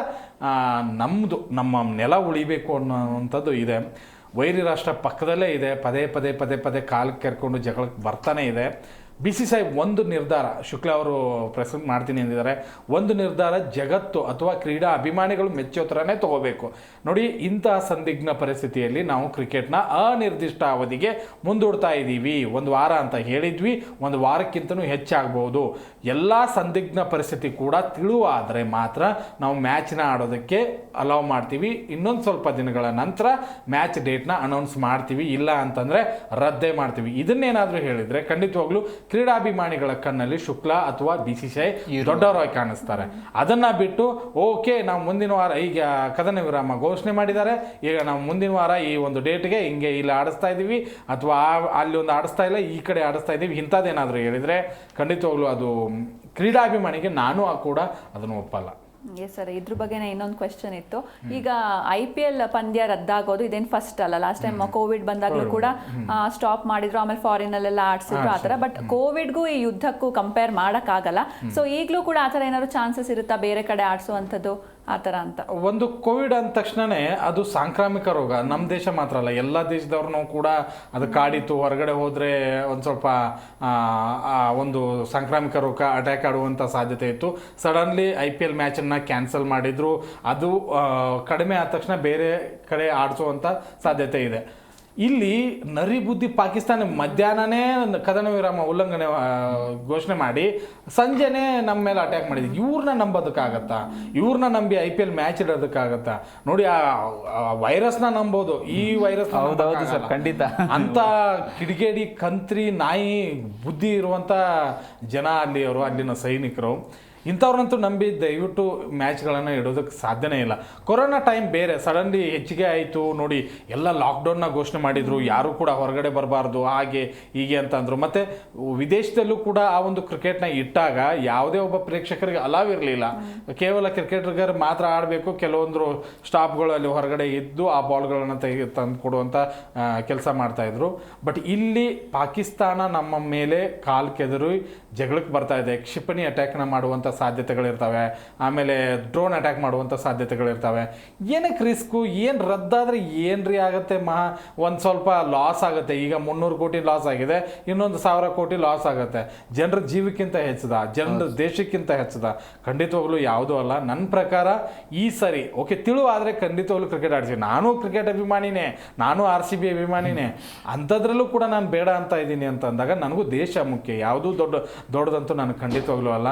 ನಮ್ಮದು ನಮ್ಮ ನೆಲ ಉಳಿಬೇಕು ಅನ್ನೋವಂಥದ್ದು ಇದೆ. ವೈರಿ ರಾಷ್ಟ್ರ ಪಕ್ಕದಲ್ಲೇ ಇದೆ, ಪದೇ ಕಾಲಕ್ಕೆ ಕರ್ಕೊಂಡು ಜಗಳಕ್ಕೆ ಬರ್ತಾನೆ ಇದೆ. BCCI ಒಂದು ನಿರ್ಧಾರ, ಶುಕ್ಲಾ ಅವರು ಪ್ರೆಸೆಂಟ್ ಮಾಡ್ತೀನಿ ಅಂದಿದ್ದಾರೆ, ಒಂದು ನಿರ್ಧಾರ ಜಗತ್ತು ಅಥವಾ ಕ್ರೀಡಾ ಅಭಿಮಾನಿಗಳು ಮೆಚ್ಚೋ ಥರನೇ ತೊಗೋಬೇಕು. ನೋಡಿ, ಇಂತಹ ಸಂದಿಗ್ಧ ಪರಿಸ್ಥಿತಿಯಲ್ಲಿ ನಾವು ಕ್ರಿಕೆಟ್ನ ಅನಿರ್ದಿಷ್ಟ ಅವಧಿಗೆ ಮುಂದೂಡ್ತಾ ಇದ್ದೀವಿ. 1 ವಾರ ಅಂತ ಹೇಳಿದ್ವಿ, 1 ವಾರಕ್ಕಿಂತನೂ ಹೆಚ್ಚಾಗ್ಬೋದು. ಎಲ್ಲ ಸಂದಿಗ್ಧ ಪರಿಸ್ಥಿತಿ ಕೂಡ ತಿಳಿವಾದರೆ ಮಾತ್ರ ನಾವು ಮ್ಯಾಚ್ನ ಆಡೋದಕ್ಕೆ ಅಲೌ ಮಾಡ್ತೀವಿ. ಇನ್ನೊಂದು ಸ್ವಲ್ಪ ದಿನಗಳ ನಂತರ ಮ್ಯಾಚ್ ಡೇಟ್ನ ಅನೌನ್ಸ್ ಮಾಡ್ತೀವಿ, ಇಲ್ಲ ಅಂತಂದರೆ ರದ್ದೇ ಮಾಡ್ತೀವಿ. ಇದನ್ನೇನಾದರೂ ಹೇಳಿದರೆ ಖಂಡಿತವಾಗ್ಲೂ ಕ್ರೀಡಾಭಿಮಾನಿಗಳ ಕಣ್ಣಲ್ಲಿ ಶುಕ್ಲಾ ಅಥವಾ BCCI ದೊಡ್ಡವರಾಗಿ ಕಾಣಿಸ್ತಾರೆ. ಅದನ್ನು ಬಿಟ್ಟು ಓಕೆ, ನಾವು ಮುಂದಿನ ವಾರ ಈಗ ಕದನ ವಿರಾಮ ಘೋಷಣೆ ಮಾಡಿದ್ದಾರೆ, ಈಗ ನಾವು ಮುಂದಿನ ವಾರ ಈ ಒಂದು ಡೇಟ್ಗೆ ಹಿಂಗೆ ಇಲ್ಲಿ ಆಡಿಸ್ತಾ ಇದ್ದೀವಿ ಅಥವಾ ಅಲ್ಲಿ ಒಂದು ಆಡಿಸ್ತಾ ಇಲ್ಲ, ಈ ಕಡೆ ಆಡಿಸ್ತಾ ಇದ್ದೀವಿ, ಇಂಥದ್ದೇನಾದರೂ ಹೇಳಿದರೆ ಖಂಡಿತವಾಗ್ಲೂ ಅದು ಕ್ರೀಡಾಭಿಮಾನಿಗೆ ನಾನು ಕೂಡ ಅದನ್ನು ಒಪ್ಪಲ್ಲ. ಎಸ್ ಸರ್, ಇದ್ರ ಬಗ್ಗೆನೇ ಇನ್ನೊಂದು ಕ್ವೆಶ್ಚನ್ ಇತ್ತು. ಈಗ IPL ಪಂದ್ಯ ರದ್ದಾಗೋದು ಇದೇನು ಫಸ್ಟ್ ಅಲ್ಲ. ಲಾಸ್ಟ್ ಟೈಮ್ ಕೋವಿಡ್ ಬಂದಾಗಲೂ ಕೂಡ ಸ್ಟಾಪ್ ಮಾಡಿದ್ರು, ಆಮೇಲೆ ಫಾರಿನಲ್ಲೆಲ್ಲ ಆಡಿಸಿದ್ರು ಆ ಥರ. ಬಟ್ ಕೋವಿಡ್ಗೂ ಈ ಯುದ್ಧಕ್ಕೂ ಕಂಪೇರ್ ಮಾಡೋಕ್ಕಾಗಲ್ಲ. ಸೊ ಈಗಲೂ ಕೂಡ ಆ ಥರ ಏನಾದ್ರು ಚಾನ್ಸಸ್ ಇರುತ್ತಾ ಬೇರೆ ಕಡೆ ಆಡಿಸುವಂಥದ್ದು? ಆ ಥರ ಅಂತ. ಒಂದು ಕೋವಿಡ್ ಅಂದ ತಕ್ಷಣನೇ ಅದು ಸಾಂಕ್ರಾಮಿಕ ರೋಗ. ನಮ್ಮ ದೇಶ ಮಾತ್ರ ಅಲ್ಲ, ಎಲ್ಲ ದೇಶದವ್ರನ್ನೂ ಕೂಡ ಅದು ಕಾಡಿತ್ತು. ಹೊರಗಡೆ ಹೋದರೆ ಒಂದು ಸ್ವಲ್ಪ ಒಂದು ಸಾಂಕ್ರಾಮಿಕ ರೋಗ ಅಟ್ಯಾಕ್ ಆಡುವಂಥ ಸಾಧ್ಯತೆ ಇತ್ತು. ಸಡನ್ಲಿ IPL ಮ್ಯಾಚನ್ನು ಕ್ಯಾನ್ಸಲ್ ಮಾಡಿದ್ರು. ಅದು ಕಡಿಮೆ ಆದ ತಕ್ಷಣ ಬೇರೆ ಕಡೆ ಆಡಿಸುವಂಥ ಸಾಧ್ಯತೆ ಇದೆ. ಇಲ್ಲಿ ನರಿ ಬುದ್ಧಿ ಪಾಕಿಸ್ತಾನ ಮಧ್ಯಾಹ್ನನೇ ಕದನ ವಿರಾಮ ಉಲ್ಲಂಘನೆ ಘೋಷಣೆ ಮಾಡಿ ಸಂಜೆನೇ ನಮ್ಮ ಮೇಲೆ ಅಟ್ಯಾಕ್ ಮಾಡಿದ್ವಿ. ಇವ್ರನ್ನ ನಂಬೋದಕ್ಕಾಗತ್ತಾ? ಇವ್ರನ್ನ ನಂಬಿ IPL ಮ್ಯಾಚ್ ಇಡೋದಕ್ಕಾಗತ್ತಾ? ನೋಡಿ, ಆ ವೈರಸ್ನ ನಂಬೋದು, ಈ ವೈರಸ್ ಹೌದೌದು ಸರ್, ಖಂಡಿತ. ಅಂತ ಕಿಡಿಗೇಡಿ ಕಂತ್ರಿ ನಾಯಿ ಬುದ್ಧಿ ಇರುವಂಥ ಜನ ಅಲ್ಲಿನ ಸೈನಿಕರು. ಇಂಥವ್ರನ್ನಂತೂ ನಂಬಿ ದಯವಿಟ್ಟು ಮ್ಯಾಚ್ಗಳನ್ನು ಇಡೋದಕ್ಕೆ ಸಾಧ್ಯನೇ ಇಲ್ಲ. ಕೊರೋನಾ ಟೈಮ್ ಬೇರೆ, ಸಡನ್ಲಿ ಹೆಚ್ಚಿಗೆ ಆಯಿತು ನೋಡಿ, ಎಲ್ಲ ಲಾಕ್ಡೌನ್ನ ಘೋಷಣೆ ಮಾಡಿದರು. ಯಾರೂ ಕೂಡ ಹೊರಗಡೆ ಬರಬಾರ್ದು, ಹಾಗೆ ಹೀಗೆ ಅಂತಂದರು. ಮತ್ತು ವಿದೇಶದಲ್ಲೂ ಕೂಡ ಆ ಒಂದು ಕ್ರಿಕೆಟ್ನ ಇಟ್ಟಾಗ ಯಾವುದೇ ಒಬ್ಬ ಪ್ರೇಕ್ಷಕರಿಗೆ ಅಲಾವ್ ಇರಲಿಲ್ಲ. ಕೇವಲ ಕ್ರಿಕೆಟರ್ಗರು ಮಾತ್ರ ಆಡಬೇಕು. ಕೆಲವೊಂದು ಸ್ಟಾಫ್ಗಳು ಅಲ್ಲಿ ಹೊರಗಡೆ ಇದ್ದು ಆ ಬಾಲ್ಗಳನ್ನು ತಂದು ಕೊಡುವಂಥ ಕೆಲಸ ಮಾಡ್ತಾಯಿದ್ರು. ಬಟ್ ಇಲ್ಲಿ ಪಾಕಿಸ್ತಾನ ನಮ್ಮ ಮೇಲೆ ಕಾಲು ಕೆದರಿ ಜಗಳಕ್ಕೆ ಬರ್ತಾ ಇದೆ. ಕ್ಷಿಪಣಿ ಅಟ್ಯಾಕ್ನ ಮಾಡುವಂಥ ಸಾಧ್ಯತೆಗಳಿರ್ತವೆ, ಆಮೇಲೆ ಡ್ರೋನ್ ಅಟ್ಯಾಕ್ ಮಾಡುವಂಥ ಸಾಧ್ಯತೆಗಳಿರ್ತವೆ. ಏನಕ್ಕೆ ರಿಸ್ಕು? ಏನು ರದ್ದಾದರೆ ಏನ್ರಿ ಆಗುತ್ತೆ? ಒಂದು ಸ್ವಲ್ಪ ಲಾಸ್ ಆಗುತ್ತೆ. ಈಗ 300 ಕೋಟಿ ಲಾಸ್ ಆಗಿದೆ, ಇನ್ನೊಂದು 1000 ಕೋಟಿ ಲಾಸ್ ಆಗುತ್ತೆ. ಜನರ ಜೀವಕ್ಕಿಂತ ಹೆಚ್ಚದ, ಜನರ ದೇಶಕ್ಕಿಂತ ಹೆಚ್ಚದ? ಖಂಡಿತವಾಗ್ಲೂ ಯಾವುದೂ ಅಲ್ಲ. ನನ್ನ ಪ್ರಕಾರ ಈ ಸರಿ ಓಕೆ ತಿಳಿವಾದರೆ ಖಂಡಿತವಾಗ್ಲೂ ಕ್ರಿಕೆಟ್ ಆಡ್ತೀವಿ. ನಾನು ಕ್ರಿಕೆಟ್ ಅಭಿಮಾನಿನೇ, ನಾನು RCB ಅಭಿಮಾನಿನೇ. ಅಂಥದ್ರಲ್ಲೂ ಕೂಡ ನಾನು ಬೇಡ ಅಂತ ಇದ್ದೀನಿ ಅಂತಂದಾಗ ನನಗೂ ದೇಶ ಮುಖ್ಯ. ಯಾವುದೂ ದೊಡ್ಡದಂತೂ ನನಗೆ ಖಂಡಿತವಾಗ್ಲೂ ಅಲ್ಲ.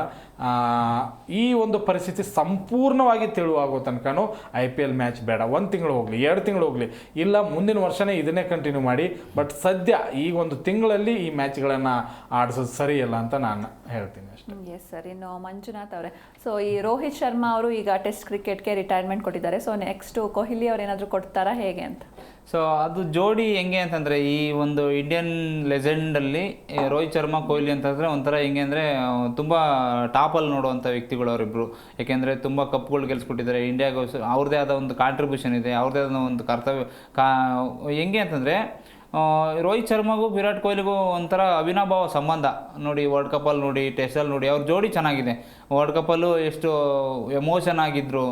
ಈ ಒಂದು ಪರಿಸ್ಥಿತಿ ಸಂಪೂರ್ಣವಾಗಿ ತಿಳಿವಾಗೋ ತನಕನೂ IPL ಮ್ಯಾಚ್ ಬೇಡ. 1 ತಿಂಗಳು ಹೋಗಲಿ, 2 ತಿಂಗಳು ಹೋಗಲಿ, ಇಲ್ಲ ಮುಂದಿನ ವರ್ಷನೇ ಇದನ್ನೇ ಕಂಟಿನ್ಯೂ ಮಾಡಿ. ಬಟ್ ಸದ್ಯ ಈ ಒಂದು ತಿಂಗಳಲ್ಲಿ ಈ ಮ್ಯಾಚ್ಗಳನ್ನು ಆಡಿಸೋದು ಸರಿಯಲ್ಲ ಅಂತ ನಾನು ಹೇಳ್ತೀನಿ ಅಷ್ಟೇ. Yes sir. ಇನ್ನು ಮಂಜುನಾಥ್ ಅವರೇ, ಸೊ ಈ ರೋಹಿತ್ ಶರ್ಮಾ ಅವರು ಈಗ ಟೆಸ್ಟ್ ಕ್ರಿಕೆಟ್ಗೆ ರಿಟೈರ್ಮೆಂಟ್ ಕೊಟ್ಟಿದ್ದಾರೆ. ಸೊ ನೆಕ್ಸ್ಟ್ ಕೊಹ್ಲಿ ಅವ್ರು ಏನಾದರೂ ಕೊಡ್ತಾರಾ ಹೇಗೆ ಅಂತ? ಸೊ ಅದು ಜೋಡಿ ಹೆಂಗೆ ಅಂತಂದರೆ, ಈ ಒಂದು ಇಂಡಿಯನ್ ಲೆಜೆಂಡಲ್ಲಿ ರೋಹಿತ್ ಶರ್ಮಾ ಕೊಹ್ಲಿ ಅಂತಂದರೆ ಒಂಥರ ಹೆಂಗೆ ಅಂದರೆ ತುಂಬ ಟಾಪಲ್ಲಿ ನೋಡುವಂಥ ವ್ಯಕ್ತಿಗಳು ಅವರಿಬ್ಬರು. ಯಾಕೆಂದರೆ ತುಂಬ ಕಪ್ಗಳು ಗೆಲ್ಸ್ಕೊಟ್ಟಿದ್ದಾರೆ ಇಂಡಿಯಾಗೋಸ್ಕರ. ಅವ್ರದ್ದೇ ಆದ ಒಂದು ಕಾಂಟ್ರಿಬ್ಯೂಷನ್ ಇದೆ, ಅವ್ರದ್ದೇ ಆದ ಒಂದು ಕರ್ತವ್ಯ. ಹೆಂಗೆ ಅಂತಂದರೆ ರೋಹಿತ್ ಶರ್ಮಾಗೂ ವಿರಾಟ್ ಕೊಹ್ಲಿಗೂ ಒಂಥರ ಅವಿನಾಭಾವ ಸಂಬಂಧ. ನೋಡಿ, ವರ್ಲ್ಡ್ ಕಪ್ಪಲ್ಲಿ ನೋಡಿ, ಟೆಸ್ಟಲ್ಲಿ ನೋಡಿ, ಅವ್ರ ಜೋಡಿ ಚೆನ್ನಾಗಿದೆ. ವರ್ಲ್ಡ್ ಕಪ್ಪಲ್ಲೂ ಎಷ್ಟು ಎಮೋಷನ್ ಆಗಿದ್ದರು.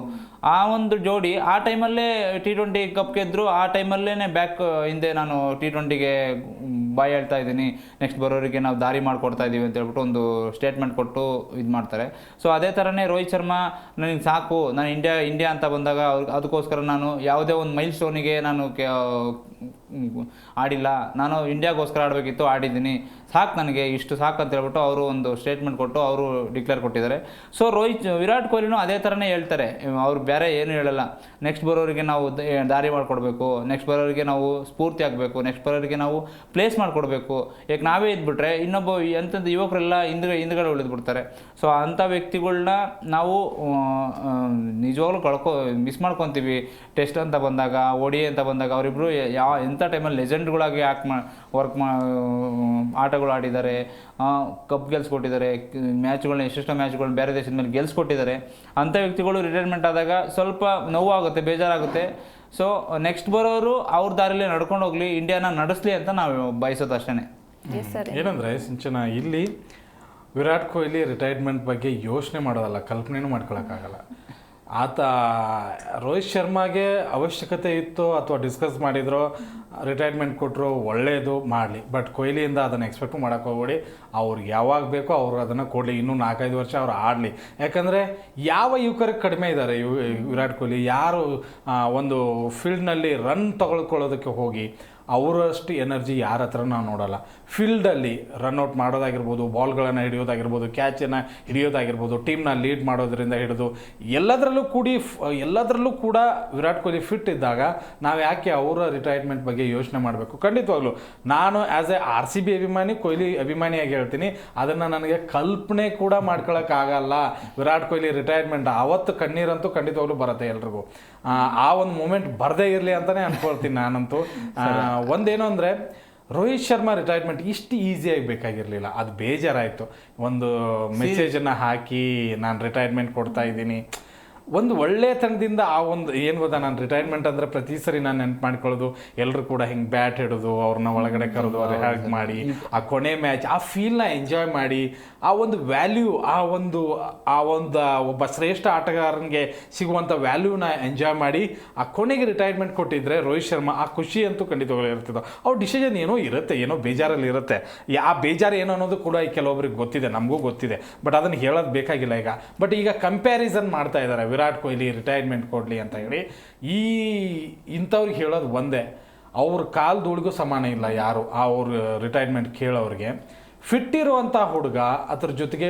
ಆ ಒಂದು ಜೋಡಿ ಆ ಟೈಮಲ್ಲೇ T20 ಕಪ್ ಗೆದ್ದರು. ಆ ಟೈಮಲ್ಲೇ ಬ್ಯಾಕ್ ಹಿಂದೆ ನಾನು T20ಗೆ ಬಾಯ್ ಹೇಳ್ತಾ ಇದ್ದೀನಿ, ನೆಕ್ಸ್ಟ್ ಬರೋರಿಗೆ ನಾವು ದಾರಿ ಮಾಡಿಕೊಡ್ತಾ ಇದ್ದೀವಿ ಅಂತ ಹೇಳ್ಬಿಟ್ಟು ಒಂದು ಸ್ಟೇಟ್ಮೆಂಟ್ ಕೊಟ್ಟು ಇದು ಮಾಡ್ತಾರೆ. ಸೊ ಅದೇ ಥರನೇ ರೋಹಿತ್ ಶರ್ಮಾ, ನನಗೆ ಸಾಕು, ನಾನು ಇಂಡಿಯಾ ಅಂತ ಬಂದಾಗ ಅದಕ್ಕೋಸ್ಕರ ನಾನು ಯಾವುದೇ ಒಂದು ಮೈಲ್ ಸ್ಟೋನಿಗೆ ನಾನು ಆಡಿಲ್ಲ, ನಾನು ಇಂಡಿಯಾಗೋಸ್ಕರ ಆಡಬೇಕಿತ್ತು, ಆಡಿದ್ದೀನಿ, ಸಾಕು, ನನಗೆ ಇಷ್ಟು ಸಾಕು ಅಂತ ಹೇಳ್ಬಿಟ್ಟು ಅವರು ಒಂದು ಸ್ಟೇಟ್ಮೆಂಟ್ ಕೊಟ್ಟು ಅವರು ಡಿಕ್ಲೇರ್ ಕೊಟ್ಟಿದ್ದಾರೆ. ಸೊ ವಿರಾಟ್ ಕೊಹ್ಲಿನೂ ಅದೇ ಥರನೇ ಹೇಳ್ತಾರೆ. ಅವ್ರು ಬೇರೆ ಏನು ಹೇಳಲ್ಲ. ನೆಕ್ಸ್ಟ್ ಬರೋರಿಗೆ ನಾವು ದಾರಿ ಮಾಡಿಕೊಡ್ಬೇಕು, ನೆಕ್ಸ್ಟ್ ಬರೋರಿಗೆ ನಾವು ಸ್ಫೂರ್ತಿ ಆಗಬೇಕು, ನೆಕ್ಸ್ಟ್ ಬರೋರಿಗೆ ನಾವು ಪ್ಲೇಸ್ ಮಾಡಿಕೊಡ್ಬೇಕು. ಯಾಕೆ ನಾವೇ ಇದ್ಬಿಟ್ರೆ ಇನ್ನೊಬ್ಬ ಎಂಥದ್ದು ಯುವಕರೆಲ್ಲ ಹಿಂದ್ಗಡೆ ಉಳಿದ್ಬಿಡ್ತಾರೆ. ಸೊ ಅಂಥ ವ್ಯಕ್ತಿಗಳ್ನ ನಾವು ನಿಜವಾಗ್ಲೂ ಮಿಸ್ ಮಾಡ್ಕೊತೀವಿ. ಟೆಸ್ಟ್ ಅಂತ ಬಂದಾಗ, ODI ಅಂತ ಬಂದಾಗ ಅವರಿಬ್ಬರು ಎಂಥ ಟೈಮಲ್ಲಿ ಲೆಜೆಂಡ್ಗಳಾಗಿ ಆಟಗಳು ಆಡಿದ್ದಾರೆ, ಕಪ್ ಗೆಲ್ಸ್ಕೊಟ್ಟಿದ್ದಾರೆ, ಎಷ್ಟೆಷ್ಟೋ ಮ್ಯಾಚ್ಗಳನ್ನ ಬೇರೆ ದೇಶದ ಮೇಲೆ ಗೆಲ್ಸ್ಕೊಟ್ಟಿದ್ದಾರೆ. ಅಂಥ ವ್ಯಕ್ತಿಗಳು ರಿಟೈರ್ಮೆಂಟ್ ಆದಾಗ ಸ್ವಲ್ಪ ನೋವಾಗುತ್ತೆ, ಬೇಜಾರಾಗುತ್ತೆ. ಸೊ ನೆಕ್ಸ್ಟ್ ಬರೋರು ಅವ್ರ ದಾರಿಲೇ ನಡ್ಕೊಂಡು ಹೋಗ್ಲಿ, ಇಂಡಿಯಾನ ನಡೆಸಲಿ ಅಂತ ನಾವು ಬಯಸೋದು ಅಷ್ಟೇ. ಏನಂದರೆ ಸಿಂಚನ, ಇಲ್ಲಿ ವಿರಾಟ್ ಕೊಹ್ಲಿ ರಿಟೈರ್ಮೆಂಟ್ ಬಗ್ಗೆ ಯೋಚನೆ ಮಾಡೋದಲ್ಲ, ಕಲ್ಪನೆನೂ ಮಾಡ್ಕೊಳಕ್ಕಾಗಲ್ಲ. ಆತ ರೋಹಿತ್ ಶರ್ಮಾಗೆ ಅವಶ್ಯಕತೆ ಇತ್ತು ಅಥವಾ ಡಿಸ್ಕಸ್ ಮಾಡಿದ್ರು, ರಿಟೈರ್ಮೆಂಟ್ ಕೊಟ್ಟರು, ಒಳ್ಳೆಯದು ಮಾಡಲಿ. ಬಟ್ ಕೊಹ್ಲಿಯಿಂದ ಅದನ್ನು ಎಕ್ಸ್ಪೆಕ್ಟ್ ಮಾಡೋಕ್ಕೆ ಹೋಗ್ಬೇಡಿ. ಅವ್ರಿಗೆ ಯಾವಾಗ ಬೇಕೋ ಅವ್ರು ಅದನ್ನು ಕೊಡಲಿ. ಇನ್ನೂ 4-5 ವರ್ಷ ಅವ್ರು ಆಡಲಿ. ಯಾಕಂದರೆ ಯಾವ ಯುವಕರಿಗೆ ಕಡಿಮೆ ಇದ್ದಾರೆ ವಿರಾಟ್ ಕೊಹ್ಲಿ. ಯಾರು ಒಂದು ಫೀಲ್ಡ್ನಲ್ಲಿ ರನ್ ತಗೊಳ್ಕೊಳ್ಳೋದಕ್ಕೆ ಹೋಗಿ ಅವರಷ್ಟು ಎನರ್ಜಿ ಯಾರ ಹತ್ರ ನಾವು ನೋಡೋಲ್ಲ. ಫೀಲ್ಡಲ್ಲಿ ರನ್ಔಟ್ ಮಾಡೋದಾಗಿರ್ಬೋದು, ಬಾಲ್ಗಳನ್ನು ಹಿಡಿಯೋದಾಗಿರ್ಬೋದು, ಕ್ಯಾಚನ್ನು ಹಿಡಿಯೋದಾಗಿರ್ಬೋದು, ಟೀಮ್ನ ಲೀಡ್ ಮಾಡೋದ್ರಿಂದ ಹಿಡಿದು ಎಲ್ಲದರಲ್ಲೂ ಕೂಡ ವಿರಾಟ್ ಕೊಹ್ಲಿ ಫಿಟ್ ಇದ್ದಾಗ ನಾವು ಯಾಕೆ ಅವರ ರಿಟೈರ್ಮೆಂಟ್ ಬಗ್ಗೆ ಯೋಚನೆ ಮಾಡಬೇಕು? ಖಂಡಿತವಾಗ್ಲೂ ನಾನು ಆ್ಯಸ್ ಎ RCB ಅಭಿಮಾನಿ, ಕೊಹ್ಲಿ ಅಭಿಮಾನಿಯಾಗಿ ಹೇಳ್ತೀನಿ, ಅದನ್ನು ನನಗೆ ಕಲ್ಪನೆ ಕೂಡ ಮಾಡ್ಕೊಳಕ್ಕಾಗಲ್ಲ. ವಿರಾಟ್ ಕೊಹ್ಲಿ ರಿಟೈರ್ಮೆಂಟ್ ಅವತ್ತು ಕಣ್ಣೀರಂತೂ ಖಂಡಿತವಾಗ್ಲೂ ಬರುತ್ತೆ ಎಲ್ರಿಗೂ. ಆ ಒಂದು ಮೂಮೆಂಟ್ ಬರದೇ ಇರಲಿ ಅಂತಲೇ ಅಂದ್ಕೊಳ್ತೀನಿ ನಾನಂತೂ. ಒಂದೇನು ಅಂದರೆ, ರೋಹಿತ್ ಶರ್ಮಾ ರಿಟೈರ್ಮೆಂಟ್ ಇಷ್ಟು ಈಸಿಯಾಗಿ ಬೇಕಾಗಿರಲಿಲ್ಲ. ಅದು ಬೇಜಾರಾಯಿತು. ಒಂದು ಮೆಸೇಜನ್ನು ಹಾಕಿ ನಾನು ರಿಟೈರ್ಮೆಂಟ್ ಕೊಡ್ತಾ ಇದ್ದೀನಿ, ಒಂದು ಒಳ್ಳೆಯ ತಂಡದಿಂದ ಆ ಒಂದು ಏನು ಗೊತ್ತಾ, ನಾನು ರಿಟೈರ್ಮೆಂಟ್ ಅಂದರೆ ಪ್ರತಿ ಸರಿ ನಾನು ನೆನ್ಪು ಮಾಡ್ಕೊಳ್ಳೋದು ಎಲ್ಲರೂ ಕೂಡ ಹಿಂಗೆ ಬ್ಯಾಟ್ ಹಿಡಿದು ಅವ್ರನ್ನ ಒಳಗಡೆ ಕರೆದು ಅವ್ರಿಗೆ ಹ್ಯಾಗ್ ಮಾಡಿ ಆ ಕೊನೆ ಮ್ಯಾಚ್ ಆ ಫೀಲ್ನ ಎಂಜಾಯ್ ಮಾಡಿ ಆ ಒಂದು ವ್ಯಾಲ್ಯೂ ಆ ಒಂದು ಒಬ್ಬ ಶ್ರೇಷ್ಠ ಆಟಗಾರನಿಗೆ ಸಿಗುವಂಥ ವ್ಯಾಲ್ಯೂನ ಎಂಜಾಯ್ ಮಾಡಿ ಆ ಕೊನೆಗೆ ರಿಟೈರ್ಮೆಂಟ್ ಕೊಟ್ಟಿದ್ರೆ ರೋಹಿತ್ ಶರ್ಮಾ ಆ ಖುಷಿ ಅಂತೂ ಖಂಡಿತವಾಗ್ಲೂ ಇರ್ತಿದ್ದೋ. ಅವ್ರ ಡಿಸಿಷನ್ ಏನೋ ಇರುತ್ತೆ, ಏನೋ ಬೇಜಾರಲ್ಲಿ ಇರುತ್ತೆ. ಆ ಬೇಜಾರು ಏನು ಅನ್ನೋದು ಕೂಡ ಈ ಕೆಲವೊಬ್ರಿಗೆ ಗೊತ್ತಿದೆ, ನಮಗೂ ಗೊತ್ತಿದೆ, ಬಟ್ ಅದನ್ನು ಹೇಳೋದು ಬೇಕಾಗಿಲ್ಲ ಈಗ. ಬಟ್ ಈಗ ಕಂಪ್ಯಾರಿಸನ್ ಮಾಡ್ತಾ ಇದ್ದಾರೆ, ವಿರಾಟ್ ಕೊಹ್ಲಿ ರಿಟೈರ್ಮೆಂಟ್ ಕೊಡಲಿ ಅಂತ ಹೇಳಿ. ಇಂಥವ್ರಿಗೆ ಹೇಳೋದು ಒಂದೇ, ಅವ್ರ ಕಾಲ್ದೊಳಗೂ ಸಮಾನ ಇಲ್ಲ ಯಾರು ಅವ್ರ ರಿಟೈರ್ಮೆಂಟ್ ಕೇಳೋರಿಗೆ. ಫಿಟ್ ಇರುವಂಥ ಹುಡುಗ, ಅದ್ರ ಜೊತೆಗೆ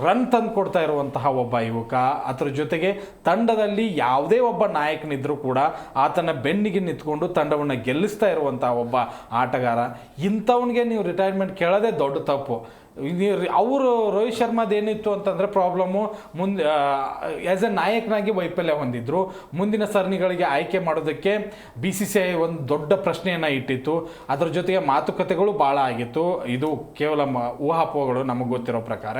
ರನ್ ತಂದು ಕೊಡ್ತಾ ಇರುವಂತಹ ಒಬ್ಬ ಯುವಕ, ಅದ್ರ ಜೊತೆಗೆ ತಂಡದಲ್ಲಿ ಯಾವುದೇ ಒಬ್ಬ ನಾಯಕನಿದ್ರೂ ಕೂಡ ಆತನ ಬೆನ್ನಿಗೆ ನಿಂತ್ಕೊಂಡು ತಂಡವನ್ನು ಗೆಲ್ಲಿಸ್ತಾ ಇರುವಂಥ ಒಬ್ಬ ಆಟಗಾರ. ಇಂಥವನಿಗೆ ನೀವು ರಿಟೈರ್ಮೆಂಟ್ ಕೇಳೋದೇ ದೊಡ್ಡ ತಪ್ಪು. ಅವರು ರೋಹಿತ್ ಶರ್ಮಾದೇನಿತ್ತು ಅಂತಂದರೆ ಪ್ರಾಬ್ಲಮ್ಮು, ಮುಂದೆ ಆ್ಯಸ್ ಎ ನಾಯಕನಾಗಿ ವೈಫಲ್ಯ ಹೊಂದಿದ್ರು. ಮುಂದಿನ ಸರಣಿಗಳಿಗೆ ಆಯ್ಕೆ ಮಾಡೋದಕ್ಕೆ BCCI ಒಂದು ದೊಡ್ಡ ಪ್ರಶ್ನೆಯನ್ನು ಇಟ್ಟಿತ್ತು. ಅದರ ಜೊತೆಗೆ ಮಾತುಕತೆಗಳು ಭಾಳ ಆಗಿತ್ತು. ಇದು ಕೇವಲ ಊಹಾಪೋಹಗಳು ನಮಗೆ ಗೊತ್ತಿರೋ ಪ್ರಕಾರ.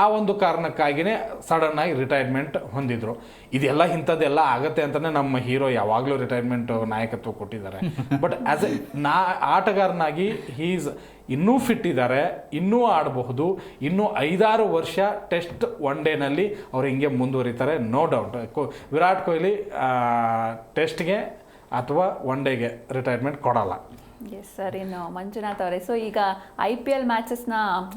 ಆ ಒಂದು ಕಾರಣಕ್ಕಾಗಿಯೇ ಸಡನ್ನಾಗಿ ರಿಟೈರ್ಮೆಂಟ್ ಹೊಂದಿದ್ರು. ಇದೆಲ್ಲ ಇಂಥದ್ದೆಲ್ಲ ಆಗತ್ತೆ ಅಂತಲೇ ನಮ್ಮ ಹೀರೋ ಯಾವಾಗಲೂ ರಿಟೈರ್ಮೆಂಟ್ ನಾಯಕತ್ವ ಕೊಟ್ಟಿದ್ದಾರೆ. ಬಟ್ ಆ್ಯಸ್ ಎ ಆಟಗಾರನಾಗಿ ಇನ್ನೂ ಫಿಟ್ ಇದ್ದಾರೆ, ಇನ್ನೂ ಆಡಬಹುದು. ಇನ್ನೂ 5-6 ವರ್ಷ ಟೆಸ್ಟ್ ಒನ್ ಡೇನಲ್ಲಿ ಅವ್ರು ಹಿಂಗೆ ಮುಂದುವರಿತಾರೆ, ನೋ ಡೌಟ್. ವಿರಾಟ್ ಕೊಹ್ಲಿ ಟೆಸ್ಟ್ಗೆ ಅಥವಾ ಒನ್ ಡೇಗೆ ರಿಟೈರ್ಮೆಂಟ್ ಕೊಡಲ್ಲ. Yes sir. ಇನ್ನು ಮಂಜುನಾಥ್ ಅವರೇ, ಸೊ ಈಗ IPL ಮ್ಯಾಚಸ್ನ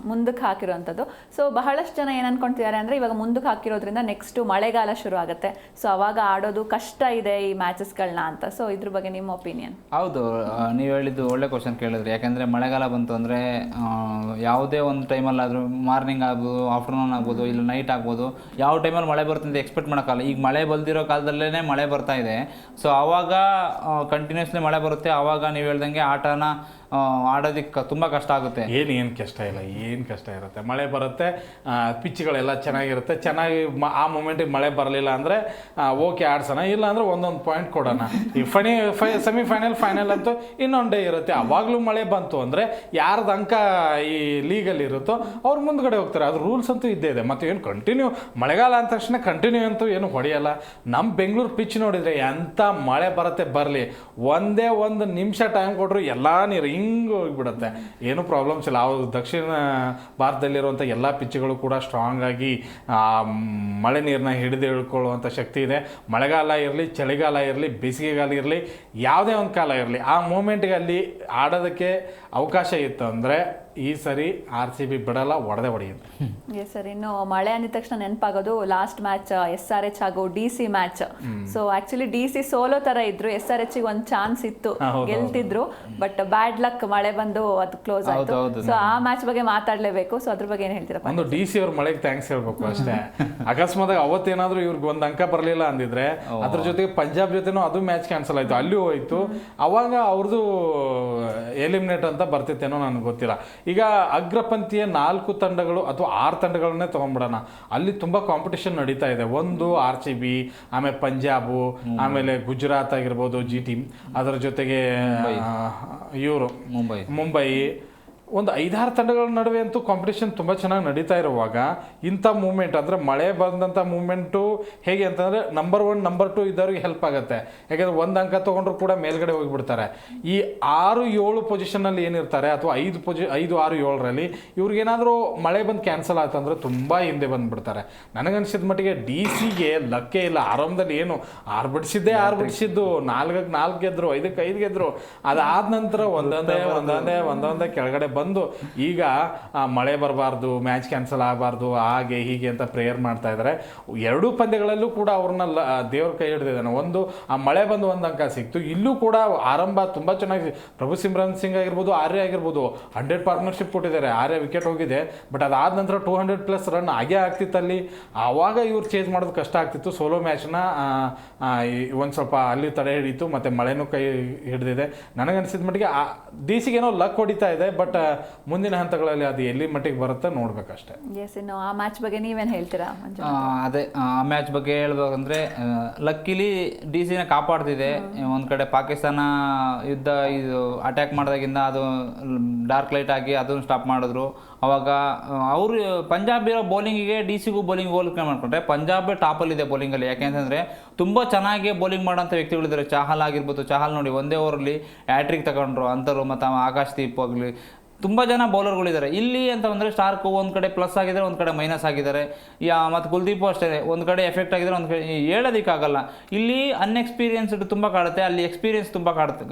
ಮುಂದಕ್ಕೆ ಹಾಕಿರೋವಂಥದ್ದು. ಸೊ ಬಹಳಷ್ಟು ಜನ ಏನು ಅನ್ಕೊಳ್ತಿದ್ದಾರೆ ಅಂದರೆ, ಇವಾಗ ಮುಂದಕ್ಕೆ ಹಾಕಿರೋದ್ರಿಂದ ನೆಕ್ಸ್ಟು ಮಳೆಗಾಲ ಶುರು ಆಗುತ್ತೆ, ಸೊ ಅವಾಗ ಆಡೋದು ಕಷ್ಟ ಇದೆ ಈ ಮ್ಯಾಚಸ್ಗಳನ್ನ ಅಂತ. ಸೊ ಇದ್ರ ಬಗ್ಗೆ ನಿಮ್ಮ ಒಪಿನಿಯನ್? ಹೌದು, ನೀವು ಹೇಳಿದ್ದು ಒಳ್ಳೆ ಕ್ವಶನ್ ಕೇಳಿದ್ರಿ. ಯಾಕೆಂದರೆ ಮಳೆಗಾಲ ಬಂತು ಅಂದರೆ ಯಾವುದೇ ಒಂದು ಟೈಮಲ್ಲಾದರೂ, ಮಾರ್ನಿಂಗ್ ಆಗ್ಬೋದು, ಆಫ್ಟರ್ನೂನ್ ಆಗ್ಬೋದು, ಇಲ್ಲ ನೈಟ್ ಆಗ್ಬೋದು, ಯಾವ ಟೈಮಲ್ಲಿ ಮಳೆ ಬರುತ್ತೆ ಅಂತ ಎಕ್ಸ್ಪೆಕ್ಟ್ ಮಾಡೋಕ್ಕಲ್ಲ. ಈಗ ಮಳೆ ಬಲ್ದಿರೋ ಕಾಲದಲ್ಲೇ ಮಳೆ ಬರ್ತಾ ಇದೆ. ಸೊ ಆವಾಗ ಕಂಟಿನ್ಯೂಸ್ಲಿ ಮಳೆ ಬರುತ್ತೆ. ಆವಾಗ ನೀವು ಹೇಳ್ದಂಗೆ ಆಟನ ಆಡೋದಕ್ಕೆ ತುಂಬ ಕಷ್ಟ ಆಗುತ್ತೆ. ಏನು ಕಷ್ಟ ಇಲ್ಲ, ಏನು ಕಷ್ಟ ಇರುತ್ತೆ. ಮಳೆ ಬರುತ್ತೆ, ಪಿಚ್ಗಳೆಲ್ಲ ಚೆನ್ನಾಗಿರುತ್ತೆ. ಚೆನ್ನಾಗಿ ಆ ಮೂಮೆಂಟಿಗೆ ಮಳೆ ಬರಲಿಲ್ಲ ಅಂದರೆ ಓಕೆ ಆಡ್ಸೋಣ, ಇಲ್ಲ ಅಂದರೆ ಒಂದೊಂದು ಪಾಯಿಂಟ್ ಕೊಡೋಣ. ಈ ಸೆಮಿಫೈನಲ್ ಅಂತೂ ಇನ್ನೊಂದು ಡೇ ಇರುತ್ತೆ. ಅವಾಗಲೂ ಮಳೆ ಬಂತು ಅಂದರೆ ಯಾರ್ದು ಅಂಕ ಈ ಲೀಗಲ್ಲಿ ಇರುತ್ತೋ ಅವ್ರು ಮುಂದ್ಗಡೆ ಹೋಗ್ತಾರೆ. ಅದು ರೂಲ್ಸ್ ಅಂತೂ ಇದ್ದೇ ಇದೆ. ಮತ್ತು ಏನು ಕಂಟಿನ್ಯೂ ಮಳೆಗಾಲ ಅಂದ ತಕ್ಷಣ ಕಂಟಿನ್ಯೂ ಅಂತೂ ಏನು ಹೊಡೆಯಲ್ಲ. ನಮ್ಮ ಬೆಂಗಳೂರು ಪಿಚ್ ನೋಡಿದರೆ ಎಂಥ ಮಳೆ ಬರುತ್ತೆ ಬರಲಿ, ಒಂದೇ ಒಂದು ನಿಮಿಷ ಟೈಮ್ ಕೊಟ್ಟರು ಎಲ್ಲ ನೀರು ಹಿಂಗೆ ಹೋಗಿಬಿಡುತ್ತೆ. ಏನೂ ಪ್ರಾಬ್ಲಮ್ಸ್ ಇಲ್ಲ. ಅವು ದಕ್ಷಿಣ ಭಾರತದಲ್ಲಿರುವಂಥ ಎಲ್ಲ ಪಿಚ್ಗಳು ಕೂಡ ಸ್ಟ್ರಾಂಗ್ ಆಗಿ ಮಳೆ ನೀರನ್ನ ಹಿಡಿದು ಹಿಡ್ಕೊಳ್ಳುವಂಥ ಶಕ್ತಿ ಇದೆ. ಮಳೆಗಾಲ ಇರಲಿ, ಚಳಿಗಾಲ ಇರಲಿ, ಬೇಸಿಗೆಗಾಲ ಇರಲಿ, ಯಾವುದೇ ಒಂದು ಕಾಲ ಇರಲಿ, ಆ ಮೂಮೆಂಟ್ಗೆ ಅಲ್ಲಿ ಆಡೋದಕ್ಕೆ ಅವಕಾಶ ಇತ್ತು ಅಂದರೆ ಈ ಸರಿ RCB ಬಿಡಲ್ಲ, ಹೊಡೆಯುತ್ತೆ. Yes sir. ಇನ್ನು ಮಳೆ ಅಂದಿದ ತಕ್ಷಣ ನೆನಪಾಗೋದು ಲಾಸ್ಟ್ ಮ್ಯಾಚ್ SRH ಹಾಗೂ DC match. So actually DC solo ತರ ಇದ್ರು, SRH ಒಂದು ಚಾನ್ಸ್ ಇತ್ತು, ಗೆಲ್ತಿದ್ರು. ಬಟ್ ಬ್ಯಾಡ್ ಲಕ್, ಮಳೆ ಬಂದು ಅದು ಕ್ಲೋಸ್ ಆಯ್ತು. ಸೊ ಆ ಮ್ಯಾಚ್ ಬಗ್ಗೆ ಮಾತಾಡ್ಲೇಬೇಕು. ಸೊ ಅದ್ರ ಬಗ್ಗೆ ಏನ್ ಹೇಳ್ತೀರಪ್ಪ? ಒಂದು DC ಅವ್ರ ಮಳೆಗೆ ಥ್ಯಾಂಕ್ಸ್ ಹೇಳ್ಬೇಕು ಅಷ್ಟೇ. ಅಕಸ್ಮಾತ್ ಅವತ್ತೇನಾದ್ರೂ ಇವ್ರಿಗೆ ಒಂದು ಅಂಕ ಬರಲಿಲ್ಲ ಅಂದಿದ್ರೆ, ಅದ್ರ ಜೊತೆಗೆ ಪಂಜಾಬ್ ಜೊತೆನೂ ಅದು ಮ್ಯಾಚ್ ಕ್ಯಾನ್ಸಲ್ ಆಯ್ತು, ಅಲ್ಲೂ ಹೋಯ್ತು. ಅವಾಗ ಅವ್ರದ್ದು ಎಲಿಮಿನೇಟ್ ಅಂತ ಬರ್ತಿತ್ತೇನೋ ನನಗೆ ಗೊತ್ತಿಲ್ಲ. ಈಗ ಅಗ್ರಪಂಥೀಯ 4 ತಂಡಗಳು ಅಥವಾ 6 ತಂಡಗಳನ್ನೇ ತೊಗೊಂಡ್ಬಿಡೋಣ. ಅಲ್ಲಿ ತುಂಬ ಕಾಂಪಿಟೇಷನ್ ನಡೀತಾ ಇದೆ. ಒಂದು RCB, ಆಮೇಲೆ ಪಂಜಾಬು, ಆಮೇಲೆ ಗುಜರಾತ್ ಆಗಿರ್ಬೋದು GT, ಅದರ ಜೊತೆಗೆ ಇವರು ಮುಂಬೈ, ಒಂದು 5-6 ತಂಡಗಳ ನಡುವೆ ಅಂತೂ ಕಾಂಪಿಟೇಷನ್ ತುಂಬ ಚೆನ್ನಾಗಿ ನಡೀತಾ ಇರುವಾಗ ಇಂಥ ಮೂಮೆಂಟ್ ಅಂದರೆ ಮಳೆ ಬಂದಂಥ ಮೂಮೆಂಟು ಹೇಗೆ ಅಂತಂದರೆ ನಂಬರ್ 1 ನಂಬರ್ 2 ಇದ್ದವ್ರಿಗೆ ಹೆಲ್ಪ್ ಆಗುತ್ತೆ. ಯಾಕೆಂದರೆ ಒಂದು ಅಂಕ ತೊಗೊಂಡ್ರು ಕೂಡ ಮೇಲ್ಗಡೆ ಹೋಗಿಬಿಡ್ತಾರೆ. ಈ 6-7 ಪೊಸಿಷನಲ್ಲಿ ಏನಿರ್ತಾರೆ, ಅಥವಾ 5-6-7ರಲ್ಲಿ ಇವ್ರಿಗೇನಾದರೂ ಮಳೆ ಬಂದು ಕ್ಯಾನ್ಸಲ್ ಆಯ್ತಂದ್ರೆ ತುಂಬ ಹಿಂದೆ ಬಂದುಬಿಡ್ತಾರೆ. ನನಗನ್ಸಿದ ಮಟ್ಟಿಗೆ DCಗೆ ಲಕ್ಕೇ ಇಲ್ಲ. ಆರಂಭದಲ್ಲಿ ಏನು ಆರ್ಬಿಡಿಸಿದ್ದು 4-4 ಗೆದ್ರು, 5-5 ಗೆದ್ರು. ಅದಾದ ನಂತರ ಒಂದೊಂದೇ ಕೆಳಗಡೆ ಬಂದು ಈಗ ಮಳೆ ಬರಬಾರ್ದು, ಮ್ಯಾಚ್ ಕ್ಯಾನ್ಸಲ್ ಆಗಬಾರ್ದು, ಹಾಗೆ ಹೀಗೆ ಅಂತ ಪ್ರೇಯರ್ ಮಾಡ್ತಾ ಇದ್ದಾರೆ. 2 ಪಂದ್ಯಗಳಲ್ಲೂ ಕೂಡ ಅವ್ರನ್ನ ದೇವ್ರ ಕೈ ಹಿಡಿದಿದ್ದಾನೆ. ಒಂದು ಆ ಮಳೆ ಬಂದು 1 ಅಂಕ ಸಿಕ್ತು. ಇಲ್ಲೂ ಕೂಡ ಆರಂಭ ತುಂಬ ಚೆನ್ನಾಗಿ ಪ್ರಭು ಸಿಮ್ರನ್ ಸಿಂಗ್ ಆಗಿರ್ಬೋದು, ಆರ್ಯ ಆಗಿರ್ಬೋದು 100 ಪಾರ್ಟ್ನರ್ಶಿಪ್ ಕೊಟ್ಟಿದ್ದಾರೆ. ಆರ್ಯ ವಿಕೆಟ್ ಹೋಗಿದೆ, ಬಟ್ ಅದಾದ ನಂತರ 200+ ರನ್ ಆಗೇ ಆಗ್ತಿತ್ತಲ್ಲಿ. ಆವಾಗ ಇವ್ರು ಚೇಂಜ್ ಮಾಡೋದು ಕಷ್ಟ ಆಗ್ತಿತ್ತು. ಸೋಲೋ ಮ್ಯಾಚ್ನ ಒಂದು ಸ್ವಲ್ಪ ಅಲ್ಲಿ ತಡೆ ಹಿಡಿತು, ಮತ್ತು ಮಳೆನೂ ಕೈ ಹಿಡಿದಿದೆ. ನನಗನ್ಸಿದ ಮಟ್ಟಿಗೆ DCಗೇನೋ ಲಕ್ ಹೊಡಿತಾ ಇದೆ, ಬಟ್ ಮುಂದಿನ ಹಂತಗಳಲ್ಲಿ ಅದು ಎಲ್ಲಿ ಮಟ್ಟಿಗೆ ಬರುತ್ತೆ ನೋಡ್ಬೇಕಷ್ಟೇ. ಎಸ್. ಇನ್ನು ಆ ಮ್ಯಾಚ್ ಬಗ್ಗೆ ನೀವೇನು ಹೇಳ್ತೀರಾ? ಅದೇ ಆ ಮ್ಯಾಚ್ ಬಗ್ಗೆ ಹೇಳ್ಬೇಕಂದ್ರೆ, ಲಕ್ಕಿಲಿ DCನ ಕಾಪಾಡ್ತಿದೆ. ಒಂದು ಕಡೆ ಪಾಕಿಸ್ತಾನ ಯುದ್ಧ ಇದು ಅಟ್ಯಾಕ್ ಮಾಡಿದಾಗಿಂದ ಅದು ಡಾರ್ಕ್ ಲೈಟ್ ಆಗಿ ಅದನ್ನು ಸ್ಟಾಪ್ ಮಾಡಿದ್ರು. ಅವಾಗ ಅವರು ಪಂಜಾಬ್ ಇರೋ ಬೌಲಿಂಗಿಗೆ ಡಿ ಸಿಗೂ ಬೌಲಿಂಗ್ ಹೋಲಿಕೆ ಮಾಡಿಕೊಂಡ್ರೆ ಪಂಜಾಬ್ ಟಾಪಲ್ಲಿದೆ ಬೌಲಿಂಗಲ್ಲಿ. ಯಾಕೆಂತಂದರೆ ತುಂಬ ಚೆನ್ನಾಗಿ ಬೌಲಿಂಗ್ ಮಾಡೋಂಥ ವ್ಯಕ್ತಿಗಳಿದ್ದಾರೆ. ಚಾಹಲ್ ಆಗಿರ್ಬೋದು, ಚಾಹಲ್ ನೋಡಿ ಒಂದೇ ಓವರಲ್ಲಿ ಹ್ಯಾಟ್ರಿಕ್ ತಗೊಂಡ್ರು ಅಂಥವ್ರು, ಮತ್ತು ಆಕಾಶ್ದೀಪ್ ಆಗಲಿ ತುಂಬ ಜನ ಬೌಲರ್ಗಳಿದ್ದಾರೆ. ಇಲ್ಲಿ ಅಂತ ಅಂದರೆ ಸ್ಟಾರ್ಕು ಒಂದು ಕಡೆ ಪ್ಲಸ್ ಆಗಿದ್ದಾರೆ, ಒಂದು ಕಡೆ ಮೈನಸ್ ಆಗಿದ್ದಾರೆ. ಮತ್ತು ಕುಲ್ದೀಪು ಅಷ್ಟೇ ಒಂದು ಕಡೆ ಎಫೆಕ್ಟ್ ಆಗಿದ್ದಾರೆ, ಒಂದು ಕಡೆ ಹೇಳೋದಕ್ಕಾಗಲ್ಲ. ಇಲ್ಲಿ ಅನ್ಎಕ್ಸ್ಪೀರಿಯನ್ಸ್ಡ್ ತುಂಬ ಕಾಡುತ್ತೆ, ಅಲ್ಲಿ ಎಕ್ಸ್ಪೀರಿಯನ್ಸ್ ತುಂಬ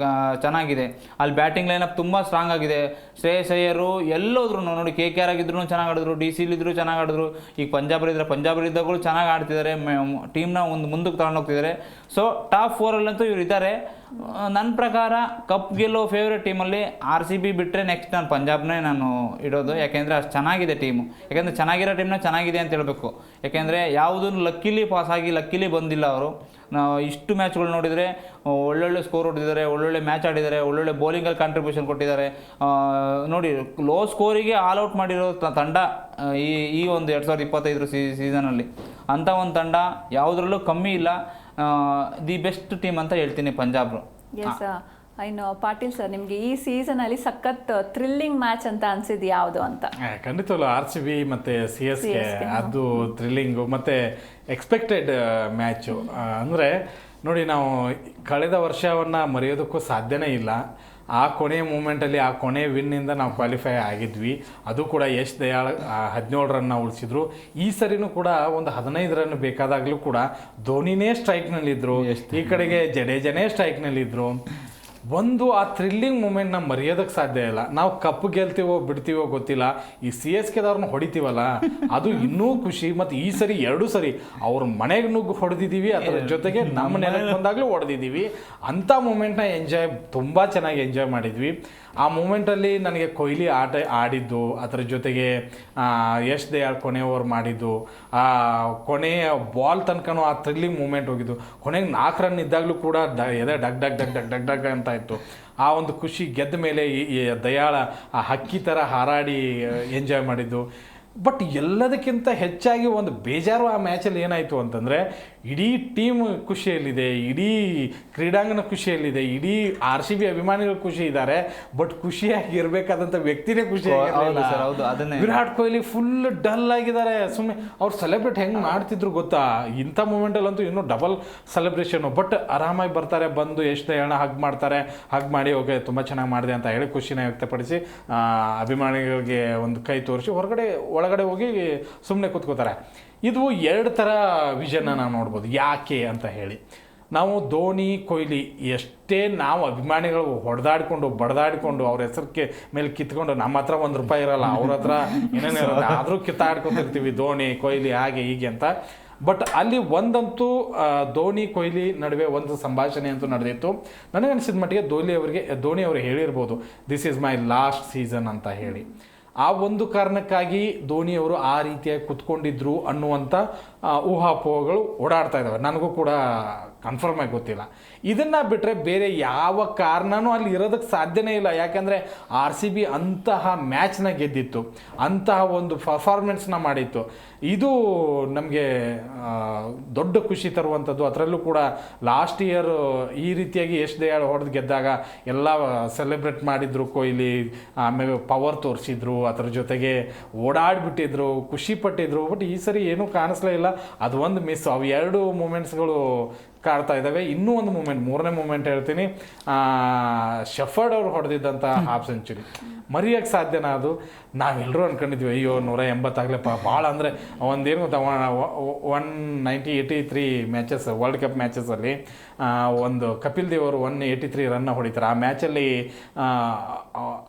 ಚೆನ್ನಾಗಿದೆ. ಅಲ್ಲಿ ಬ್ಯಾಟಿಂಗ್ ಲೈನಪ್ ತುಂಬ ಸ್ಟ್ರಾಂಗ್ ಆಗಿದೆ. ಶ್ರೇಯಸ್ ಅಯ್ಯರು ಎಲ್ಲೋದ್ರು ನೋಡಿ, KKR ಆಗಿದ್ರು ಚೆನ್ನಾಗಿ ಆಡಿದ್ರು, DC ಇದ್ರು ಚೆನ್ನಾಗಿ ಆಡಿದ್ರು. ಈಗ ಪಂಜಾಬಲ್ಲಿದ್ದಾಗಲೂ ಚೆನ್ನಾಗಿ ಆಡ್ತಿದ್ದಾರೆ, ಟೀಮ್ನ ಒಂದು ಮುಂದಕ್ಕೆ ತಗೊಂಡೋಗ್ತಿದ್ದಾರೆ. ಸೊ ಟಾಪ್ 4ಅಲ್ಲಂತೂ ಇವ್ರು ಇದ್ದಾರೆ. ನನ್ನ ಪ್ರಕಾರ ಕಪ್ ಗೆಲ್ಲೋ ಫೇವ್ರೇಟ್ ಟೀಮಲ್ಲಿ RCB ಬಿಟ್ಟರೆ ನೆಕ್ಸ್ಟ್ ನಾನು ಪಂಜಾಬ್ನೇ ನಾನು ಇಡೋದು. ಯಾಕೆಂದರೆ ಅಷ್ಟು ಚೆನ್ನಾಗಿದೆ ಟೀಮು. ಯಾಕೆಂದರೆ ಚೆನ್ನಾಗಿರೋ ಟೀಮ್ನ ಚೆನ್ನಾಗಿದೆ ಅಂತ ಹೇಳಬೇಕು. ಯಾಕೆಂದರೆ ಯಾವುದನ್ನು ಲಕ್ಕಿಲಿ ಪಾಸಾಗಿ ಲಕ್ಕಿಲಿ ಬಂದಿಲ್ಲ ಅವರು. ನಾವು ಇಷ್ಟು ಮ್ಯಾಚ್ಗಳು ನೋಡಿದರೆ ಒಳ್ಳೊಳ್ಳೆ ಸ್ಕೋರ್ ಹೊಡೆದಿದ್ದಾರೆ, ಒಳ್ಳೊಳ್ಳೆ ಮ್ಯಾಚ್ ಆಡಿದ್ದಾರೆ, ಒಳ್ಳೊಳ್ಳೆ ಬೌಲಿಂಗಲ್ಲಿ ಕಾಂಟ್ರಿಬ್ಯೂಷನ್ ಕೊಟ್ಟಿದ್ದಾರೆ. ನೋಡಿ, ಲೋ ಸ್ಕೋರಿಗೆ ಆಲ್ ಔಟ್ ಮಾಡಿರೋ ತಂಡ ಈ ಒಂದು 2025 ಸೀಸನಲ್ಲಿ ಅಂಥ ಒಂದು ತಂಡ ಯಾವುದರಲ್ಲೂ ಕಮ್ಮಿ ಇಲ್ಲ. ದಿ ಬೆಸ್ಟ್ ಟೀಮ್ ಅಂತ ಹೇಳ್ತೀನಿ ಪಂಜಾಬ್. ಎಸ್. ಇನ್ನು ಪಾಟೀಲ್ ಸರ್, ನಿಮಗೆ ಈ ಸೀಸನಲ್ಲಿ ಸಖತ್ ಥ್ರಿಲ್ಲಿಂಗ್ ಮ್ಯಾಚ್ ಅಂತ ಅನ್ಸಿದ್ದು ಯಾವುದು ಅಂತ? ಖಂಡಿತವಲ್ಲ RCB ಮತ್ತು CSK ಅದು ಥ್ರಿಲ್ಲಿಂಗು ಮತ್ತು ಎಕ್ಸ್ಪೆಕ್ಟೆಡ್ ಮ್ಯಾಚು. ಅಂದರೆ ನೋಡಿ, ನಾವು ಕಳೆದ ವರ್ಷವನ್ನು ಮರೆಯೋದಕ್ಕೂ ಸಾಧ್ಯನೇ ಇಲ್ಲ. ಆ ಕೊನೆಯ ಮೂಮೆಂಟಲ್ಲಿ, ಆ ಕೊನೆಯ ವಿನ್ನಿಂದ ನಾವು ಕ್ವಾಲಿಫೈ ಆಗಿದ್ವಿ. ಅದು ಕೂಡ ಯಶ್ ದಯಾಳ್ 17 ರನ್ನ ಉಳಿಸಿದ್ರು. ಈ ಸರಿನೂ ಕೂಡ ಒಂದು 15 ರನ್ ಬೇಕಾದಾಗಲೂ ಕೂಡ ಧೋನಿನೇ ಸ್ಟ್ರೈಕ್ನಲ್ಲಿದ್ದರು, ಈ ಕಡೆಗೆ ಜಡೇಜನೇ ಸ್ಟ್ರೈಕ್ನಲ್ಲಿದ್ದರು. ಒಂದು ಆ ಥ್ರಿಲ್ಲಿಂಗ್ ಮೂಮೆಂಟ್ನ ಮರೆಯೋದಕ್ಕೆ ಸಾಧ್ಯ ಇಲ್ಲ. ನಾವು ಕಪ್ ಗೆಲ್ತೀವೋ ಬಿಡ್ತೀವೋ ಗೊತ್ತಿಲ್ಲ, ಈ CSKದವ್ರನ್ನ ಹೊಡಿತೀವಲ್ಲ ಅದು ಇನ್ನೂ ಖುಷಿ. ಮತ್ತು ಈ ಸರಿ 2 ಸರಿ ಅವ್ರ ಮನೆಗೆ ನುಗ್ಗು ಹೊಡೆದಿದ್ದೀವಿ, ಅದರ ಜೊತೆಗೆ ನಮ್ಮ ನೆಲಕ್ಕೆ ಬಂದಾಗಲೂ ಹೊಡೆದಿದ್ದೀವಿ. ಅಂಥ ಮೂಮೆಂಟ್ನ ತುಂಬ ಚೆನ್ನಾಗಿ ಎಂಜಾಯ್ ಮಾಡಿದ್ವಿ. ಆ ಮೂಮೆಂಟಲ್ಲಿ ನನಗೆ ಕೊಹ್ಲಿ ಆಡಿದ್ದು, ಅದರ ಜೊತೆಗೆ ಯಶ್ ದಯಾಳ್ ಕೊನೆ ಓವರ್ ಮಾಡಿದ್ದು, ಆ ಕೊನೆಯ ಬಾಲ್ ತನಕನೂ ಆ ಥ್ರಿಲ್ಲಿಂಗ್ ಮೂಮೆಂಟ್ ಹೋಗಿದ್ದು. ಕೊನೆಗೆ 4 ರನ್ ಇದ್ದಾಗಲೂ ಕೂಡ ಎದೆ ಡಗ್ ಡಗ್ ಡಗ್ ಡಗ್ ಡಗ್ ಡಗ್ ಅಂತ ಇತ್ತು. ಆ ಒಂದು ಖುಷಿ ಗೆದ್ದ ಮೇಲೆ ಈ ದಯಾಳ ಆ ಹಕ್ಕಿ ಥರ ಹಾರಾಡಿ ಎಂಜಾಯ್ ಮಾಡಿದ್ದು. ಬಟ್ ಎಲ್ಲದಕ್ಕಿಂತ ಹೆಚ್ಚಾಗಿ ಒಂದು ಬೇಜಾರು ಆ ಮ್ಯಾಚಲ್ಲಿ ಏನಾಯಿತು ಅಂತಂದರೆ, ಇಡೀ ಟೀಮ್ ಖುಷಿಯಲ್ಲಿದೆ, ಇಡೀ ಕ್ರೀಡಾಂಗಣ ಖುಷಿಯಲ್ಲಿದೆ, ಇಡೀ RCB ಅಭಿಮಾನಿಗಳು ಖುಷಿ ಇದ್ದಾರೆ. ಬಟ್ ಖುಷಿಯಾಗಿ ಇರಬೇಕಾದಂಥ ವ್ಯಕ್ತಿನೇ ಖುಷಿಯಾಗಿರಲಿಲ್ಲ. ವಿರಾಟ್ ಕೊಹ್ಲಿ ಫುಲ್ ಡಲ್ ಆಗಿದ್ದಾರೆ. ಸುಮ್ಮನೆ ಅವ್ರು ಸೆಲೆಬ್ರೇಟ್ ಹೆಂಗೆ ಮಾಡ್ತಿದ್ರು ಗೊತ್ತಾ? ಇಂಥ ಮೂಮೆಂಟಲ್ಲಂತೂ ಇನ್ನೂ ಡಬಲ್ ಸೆಲೆಬ್ರೇಷನು. ಬಟ್ ಆರಾಮಾಗಿ ಬರ್ತಾರೆ, ಬಂದು ಎಷ್ಟು ಹೇಳೋಣ ಹಗ್ ಮಾಡ್ತಾರೆ, ಹಗ್ ಮಾಡಿ ಓಕೆ ತುಂಬ ಚೆನ್ನಾಗಿ ಮಾಡಿದೆ ಅಂತ ಹೇಳಿ ಖುಷಿನ ವ್ಯಕ್ತಪಡಿಸಿ ಅಭಿಮಾನಿಗಳಿಗೆ ಒಂದು ಕೈ ತೋರಿಸಿ ಒಳಗಡೆ ಹೋಗಿ ಸುಮ್ಮನೆ ಕೂತ್ಕೋತಾರೆ. ಇದು 2 ಥರ ವಿಷನ್ನ ನಾವು ನೋಡ್ಬೋದು. ಯಾಕೆ ಅಂತ ಹೇಳಿ, ನಾವು ಧೋನಿ ಕೊಹ್ಲಿ ಎಷ್ಟೇ ನಾವು ಅಭಿಮಾನಿಗಳು ಹೊಡೆದಾಡಿಕೊಂಡು ಬಡ್ದಾಡಿಕೊಂಡು ಅವ್ರ ಹೆಸರಿಗೆ ಮೇಲೆ ಕಿತ್ಕೊಂಡು, ನಮ್ಮ ಹತ್ರ ₹1 ಇರಲ್ಲ, ಅವ್ರ ಹತ್ರ ಏನೇನು ಇರುತ್ತೆ, ಆದರೂ ಕಿತ್ತಾಡ್ಕೊತಿರ್ತೀವಿ ಧೋನಿ ಕೊಹ್ಲಿ ಹಾಗೆ ಹೀಗೆ ಅಂತ. ಬಟ್ ಅಲ್ಲಿ ಒಂದಂತೂ ಧೋನಿ ಕೊಹ್ಲಿ ನಡುವೆ ಒಂದು ಸಂಭಾಷಣೆ ಅಂತೂ ನಡೆದಿತ್ತು. ನನಗನ್ಸಿದ ಮಟ್ಟಿಗೆ ಧೋನಿ ಅವರು ಹೇಳಿರ್ಬೋದು, this is my last season ಅಂತ ಹೇಳಿ. ಆ ಒಂದು ಕಾರಣಕ್ಕಾಗಿ ಧೋನಿಯವರು ಆ ರೀತಿಯಾಗಿ ಕುತ್ಕೊಂಡಿದ್ರು ಅನ್ನುವಂಥ ಊಹಾಪೋಹಗಳು ಓಡಾಡ್ತಾ ಇದ್ದಾವೆ. ನನಗೂ ಕೂಡ ಕನ್ಫರ್ಮ್ ಆಗಿ ಗೊತ್ತಿಲ್ಲ. ಇದನ್ನು ಬಿಟ್ಟರೆ ಬೇರೆ ಯಾವ ಕಾರಣನೂ ಅಲ್ಲಿ ಇರೋದಕ್ಕೆ ಸಾಧ್ಯನೇ ಇಲ್ಲ. ಯಾಕೆಂದರೆ RCB ಅಂತಹ ಮ್ಯಾಚ್ನ ಗೆದ್ದಿತ್ತು, ಅಂತಹ ಒಂದು ಪರ್ಫಾರ್ಮೆನ್ಸ್ನ ಮಾಡಿತ್ತು. ಇದು ನಮಗೆ ದೊಡ್ಡ ಖುಷಿ ತರುವಂಥದ್ದು. ಅದರಲ್ಲೂ ಕೂಡ ಲಾಸ್ಟ್ ಇಯರ್ ಈ ರೀತಿಯಾಗಿ ಯಶ್ ದಯಾಳ್ ಹೊಡೆದು ಗೆದ್ದಾಗ ಎಲ್ಲ ಸೆಲೆಬ್ರೇಟ್ ಮಾಡಿದ್ರು ಕೊಹ್ಲಿ, ಆಮೇಲೆ ಪವರ್ ತೋರಿಸಿದ್ರು, ಅದರ ಜೊತೆಗೆ ಓಡಾಡಿಬಿಟ್ಟಿದ್ರು, ಖುಷಿ ಪಟ್ಟಿದ್ರು. ಬಟ್ ಈ ಸರಿ ಏನೂ ಕಾಣಿಸ್ಲೇ ಇಲ್ಲ. ಅದು ಒಂದು ಮಿಸ್. ಅವು 2 ಮೂಮೆಂಟ್ಸ್ಗಳು ಕಾಡ್ತಾ ಇದ್ದಾವೆ. ಇನ್ನೂ ಒಂದು ಮೂಮೆಂಟ್, 3ನೇ ಮೂಮೆಂಟ್ ಹೇಳ್ತೀನಿ, ಶೆಫರ್ಡ್ ಅವರು ಹೊಡೆದಿದ್ದಂಥ ಹಾಫ್ ಸೆಂಚುರಿ ಮರೆಯೋಕ್ಕೆ ಸಾಧ್ಯನಾ? ಅದು ನಾವೆಲ್ಲರೂ ಅಂದ್ಕೊಂಡಿದ್ವಿ, ಅಯ್ಯೋ 180 ಆಗಲಪ್ಪ ಭಾಳ. ಅಂದರೆ ಒಂದೇನು ಗೊತ್ತಾ, 183 ಮ್ಯಾಚಸ್ ವರ್ಲ್ಡ್ ಕಪ್ ಮ್ಯಾಚಸಲ್ಲಿ ಒಂದು ಕಪಿಲ್ ದೇವ್ ಅವರು 183 ರನ್ನ ಹೊಡಿತಾರೆ. ಆ ಮ್ಯಾಚಲ್ಲಿ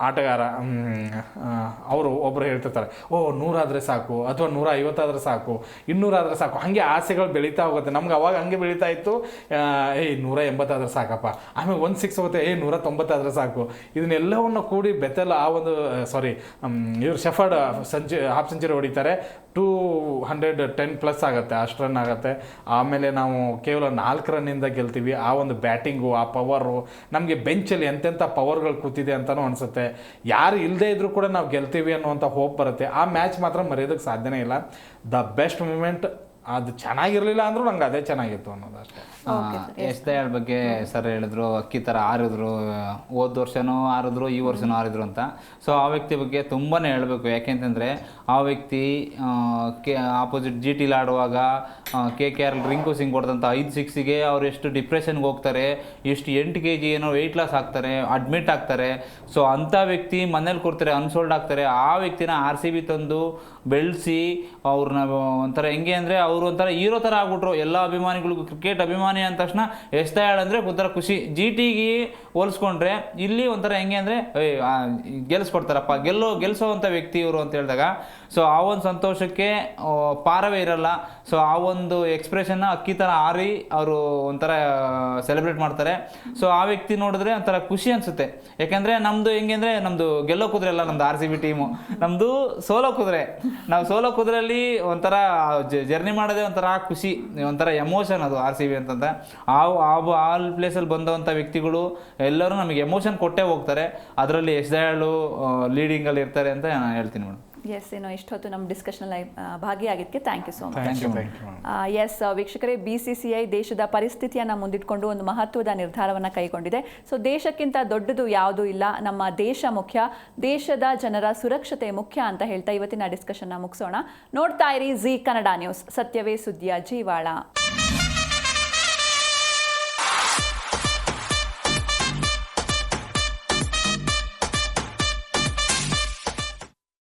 ಆಟಗಾರ ಅವರು ಒಬ್ಬರು ಹೇಳ್ತಿರ್ತಾರೆ, 100 ಆದರೆ ಸಾಕು, ಅಥವಾ 150 ಆದರೆ ಸಾಕು, 200 ಆದರೆ ಸಾಕು. ಹಾಗೆ ಆಸೆಗಳು ಬೆಳೀತಾ ಹೋಗುತ್ತೆ. ನಮ್ಗೆ ಅವಾಗ ಹಂಗೆ ಬೆಳೀತಾ ಇತ್ತು, 180 ಆದರೆ ಸಾಕಪ್ಪ. ಆಮೇಲೆ 160 ಹೋಗುತ್ತೆ, 190 ಆದರೆ ಸಾಕು. ಇದನ್ನೆಲ್ಲವನ್ನು ಕೂಡಿ ಬೆತ್ತಲ್ಲ ಆ ಒಂದು ಇವರು ಶೆಫರ್ಡ್ ಹಾಫ್ ಸೆಂಚುರಿ ಹೊಡಿತಾರೆ. 210+ ಆಗುತ್ತೆ, ಅಷ್ಟು ರನ್ ಆಗುತ್ತೆ. ಆಮೇಲೆ ನಾವು ಕೇವಲ 4 ರನ್ನಿಂದ ಗೆಲ್ತೀವಿ. ಆ ಒಂದು ಬ್ಯಾಟಿಂಗು, ಆ ಪವರು, ನಮಗೆ ಬೆಂಚಲ್ಲಿ ಎಂತೆಂಥ ಪವರ್ಗಳು ಕೂತಿದೆ ಅಂತಲೂ ಅನಿಸುತ್ತೆ. ಯಾರು ಇಲ್ಲದೇ ಇದ್ರೂ ಕೂಡ ನಾವು ಗೆಲ್ತೀವಿ ಅನ್ನುವಂಥ ಹೋಪ್ ಬರುತ್ತೆ. ಆ ಮ್ಯಾಚ್ ಮಾತ್ರ ಮರೆಯೋದಕ್ಕೆ ಸಾಧ್ಯನೇ ಇಲ್ಲ. ದ ಬೆಸ್ಟ್ ಮೂಮೆಂಟ್ ಅದು ಚೆನ್ನಾಗಿರಲಿಲ್ಲ ಅಂದರೂ ನಂಗೆ ಅದೇ ಚೆನ್ನಾಗಿತ್ತು ಅನ್ನೋದು ಅಷ್ಟೇ. ಎಸ್ ದಯಾಳ್ ಬಗ್ಗೆ ಸರ್ ಹೇಳಿದ್ರು, ಅಕ್ಕಿ ಥರ ಆರಿದ್ರು, ಹೋದ ವರ್ಷನೂ ಆರಿದ್ರು, ಈ ವರ್ಷನೂ ಆರಿದ್ರು ಅಂತ. ಸೊ ಆ ವ್ಯಕ್ತಿ ಬಗ್ಗೆ ತುಂಬಾ ಹೇಳಬೇಕು. ಯಾಕೆಂತಂದರೆ ಆ ವ್ಯಕ್ತಿ ಆಪೋಸಿಟ್ GT ಆಡುವಾಗ KKR ರಿಂಕು ಸಿಂಗ್ ಹೊಡೆದಂಥ 5 6ಗೆ ಅವ್ರು ಎಷ್ಟು ಡಿಪ್ರೆಷನ್ಗೆ ಹೋಗ್ತಾರೆ, ಎಷ್ಟು 8 kg ಏನೋ ವೆಯ್ಟ್ ಲಾಸ್ ಆಗ್ತಾರೆ, ಅಡ್ಮಿಟ್ ಆಗ್ತಾರೆ. ಸೊ ಅಂಥ ವ್ಯಕ್ತಿ ಮನೇಲಿ ಕೊಡ್ತಾರೆ, ಅನ್ಸೋಲ್ಡ್ ಆಗ್ತಾರೆ. ಆ ವ್ಯಕ್ತಿನ RCB ತಂದು ಬೆಳೆಸಿ ಅವ್ರನ್ನ ಒಂಥರ ಹೆಂಗೆ ಅಂದರೆ ಅವರು ಒಂಥರ ಹೀರೋ ಥರ ಆಗ್ಬಿಟ್ರು. ಎಲ್ಲ ಅಭಿಮಾನಿಗಳಿಗೂ ಕ್ರಿಕೆಟ್ ಅಭಿಮಾನಿ ಅಂದ ತಕ್ಷಣ ಎಸ್ ದಯಾಳ್ ಅಂದರೆ ಒಂಥರ ಖುಷಿ. GTಗೆ ಹೋಲಿಸ್ಕೊಂಡ್ರೆ ಇಲ್ಲಿ ಒಂಥರ ಹೆಂಗೆ ಅಂದರೆ ಗೆಲ್ಲಿಸ್ಕೊಡ್ತಾರಪ್ಪ, ಗೆಲ್ಲಿಸೋವಂಥ ವ್ಯಕ್ತಿ ಇವರು ಅಂತ ಹೇಳಿದಾಗ ಸೊ ಆ ಒಂದು ಸಂತೋಷಕ್ಕೆ ಪಾರವೇ ಇರಲ್ಲ. ಸೊ ಆ ಒಂದು ಎಕ್ಸ್ಪ್ರೆಷನ್ನ ಅಕ್ಕಿ ಥರ ಆರಿ ಅವರು ಒಂಥರ ಸೆಲೆಬ್ರೇಟ್ ಮಾಡ್ತಾರೆ. ಸೊ ಆ ವ್ಯಕ್ತಿ ನೋಡಿದ್ರೆ ಒಂಥರ ಖುಷಿ ಅನಿಸುತ್ತೆ. ಯಾಕೆಂದರೆ ನಮ್ಮದು ಹೆಂಗೆ ಅಂದರೆ ನಮ್ಮದು ಗೆಲ್ಲೋ ಕುದುರೆ ಅಲ್ಲ ನಮ್ಮದು RCB ಟೀಮು, ನಮ್ಮದು ಸೋಲೋ ಕುದುರೆ. ನಾವು ಸೋಲೋ ಕುದುರೆಯಲ್ಲಿ ಒಂಥರ ಜರ್ನಿ ಮಾಡೋದೇ ಒಂಥರ ಖುಷಿ, ಒಂಥರ ಎಮೋಷನ್ ಅದು RCB ಅಂತಂದ್ರೆ. ಆ ಪ್ಲೇಸಲ್ಲಿ ಬಂದಂಥ ವ್ಯಕ್ತಿಗಳು ಎಲ್ಲರೂ ನಮಗೆ ಎಮೋಷನ್ ಕೊಟ್ಟೇ ಹೋಗ್ತಾರೆ. ಅದರಲ್ಲಿ ಎಸ್ ದಯಾಳು ಲೀಡಿಂಗಲ್ಲಿ ಇರ್ತಾರೆ ಅಂತ ನಾನು ಹೇಳ್ತೀನಿ ಮೇಡಮ್. ಎಸ್, ಇಷ್ಟೊತ್ತು ನಮ್ಮ ಡಿಸ್ಕಷನಲ್ಲಿ ಭಾಗಿಯಾಗಿದ್ದಕ್ಕೆ thank you so much. Thank you. Yes ವೀಕ್ಷಕರೇ, BCCI ದೇಶದ ಪರಿಸ್ಥಿತಿಯನ್ನು ಮುಂದಿಟ್ಕೊಂಡು ಒಂದು ಮಹತ್ವದ ನಿರ್ಧಾರವನ್ನು ಕೈಗೊಂಡಿದೆ. ಸೊ ದೇಶಕ್ಕಿಂತ ದೊಡ್ಡದು ಯಾವುದೂ ಇಲ್ಲ, ನಮ್ಮ ದೇಶ ಮುಖ್ಯ, ದೇಶದ ಜನರ ಸುರಕ್ಷತೆ ಮುಖ್ಯ ಅಂತ ಹೇಳ್ತಾ ಇವತ್ತಿನ ಡಿಸ್ಕಷನ್ನ ಮುಗಿಸೋಣ. ನೋಡ್ತಾ ಇರಿ ಜಿ ಕನ್ನಡ ನ್ಯೂಸ್, ಸತ್ಯವೇ ಸುದ್ದಿಯ ಜೀವಾಳ.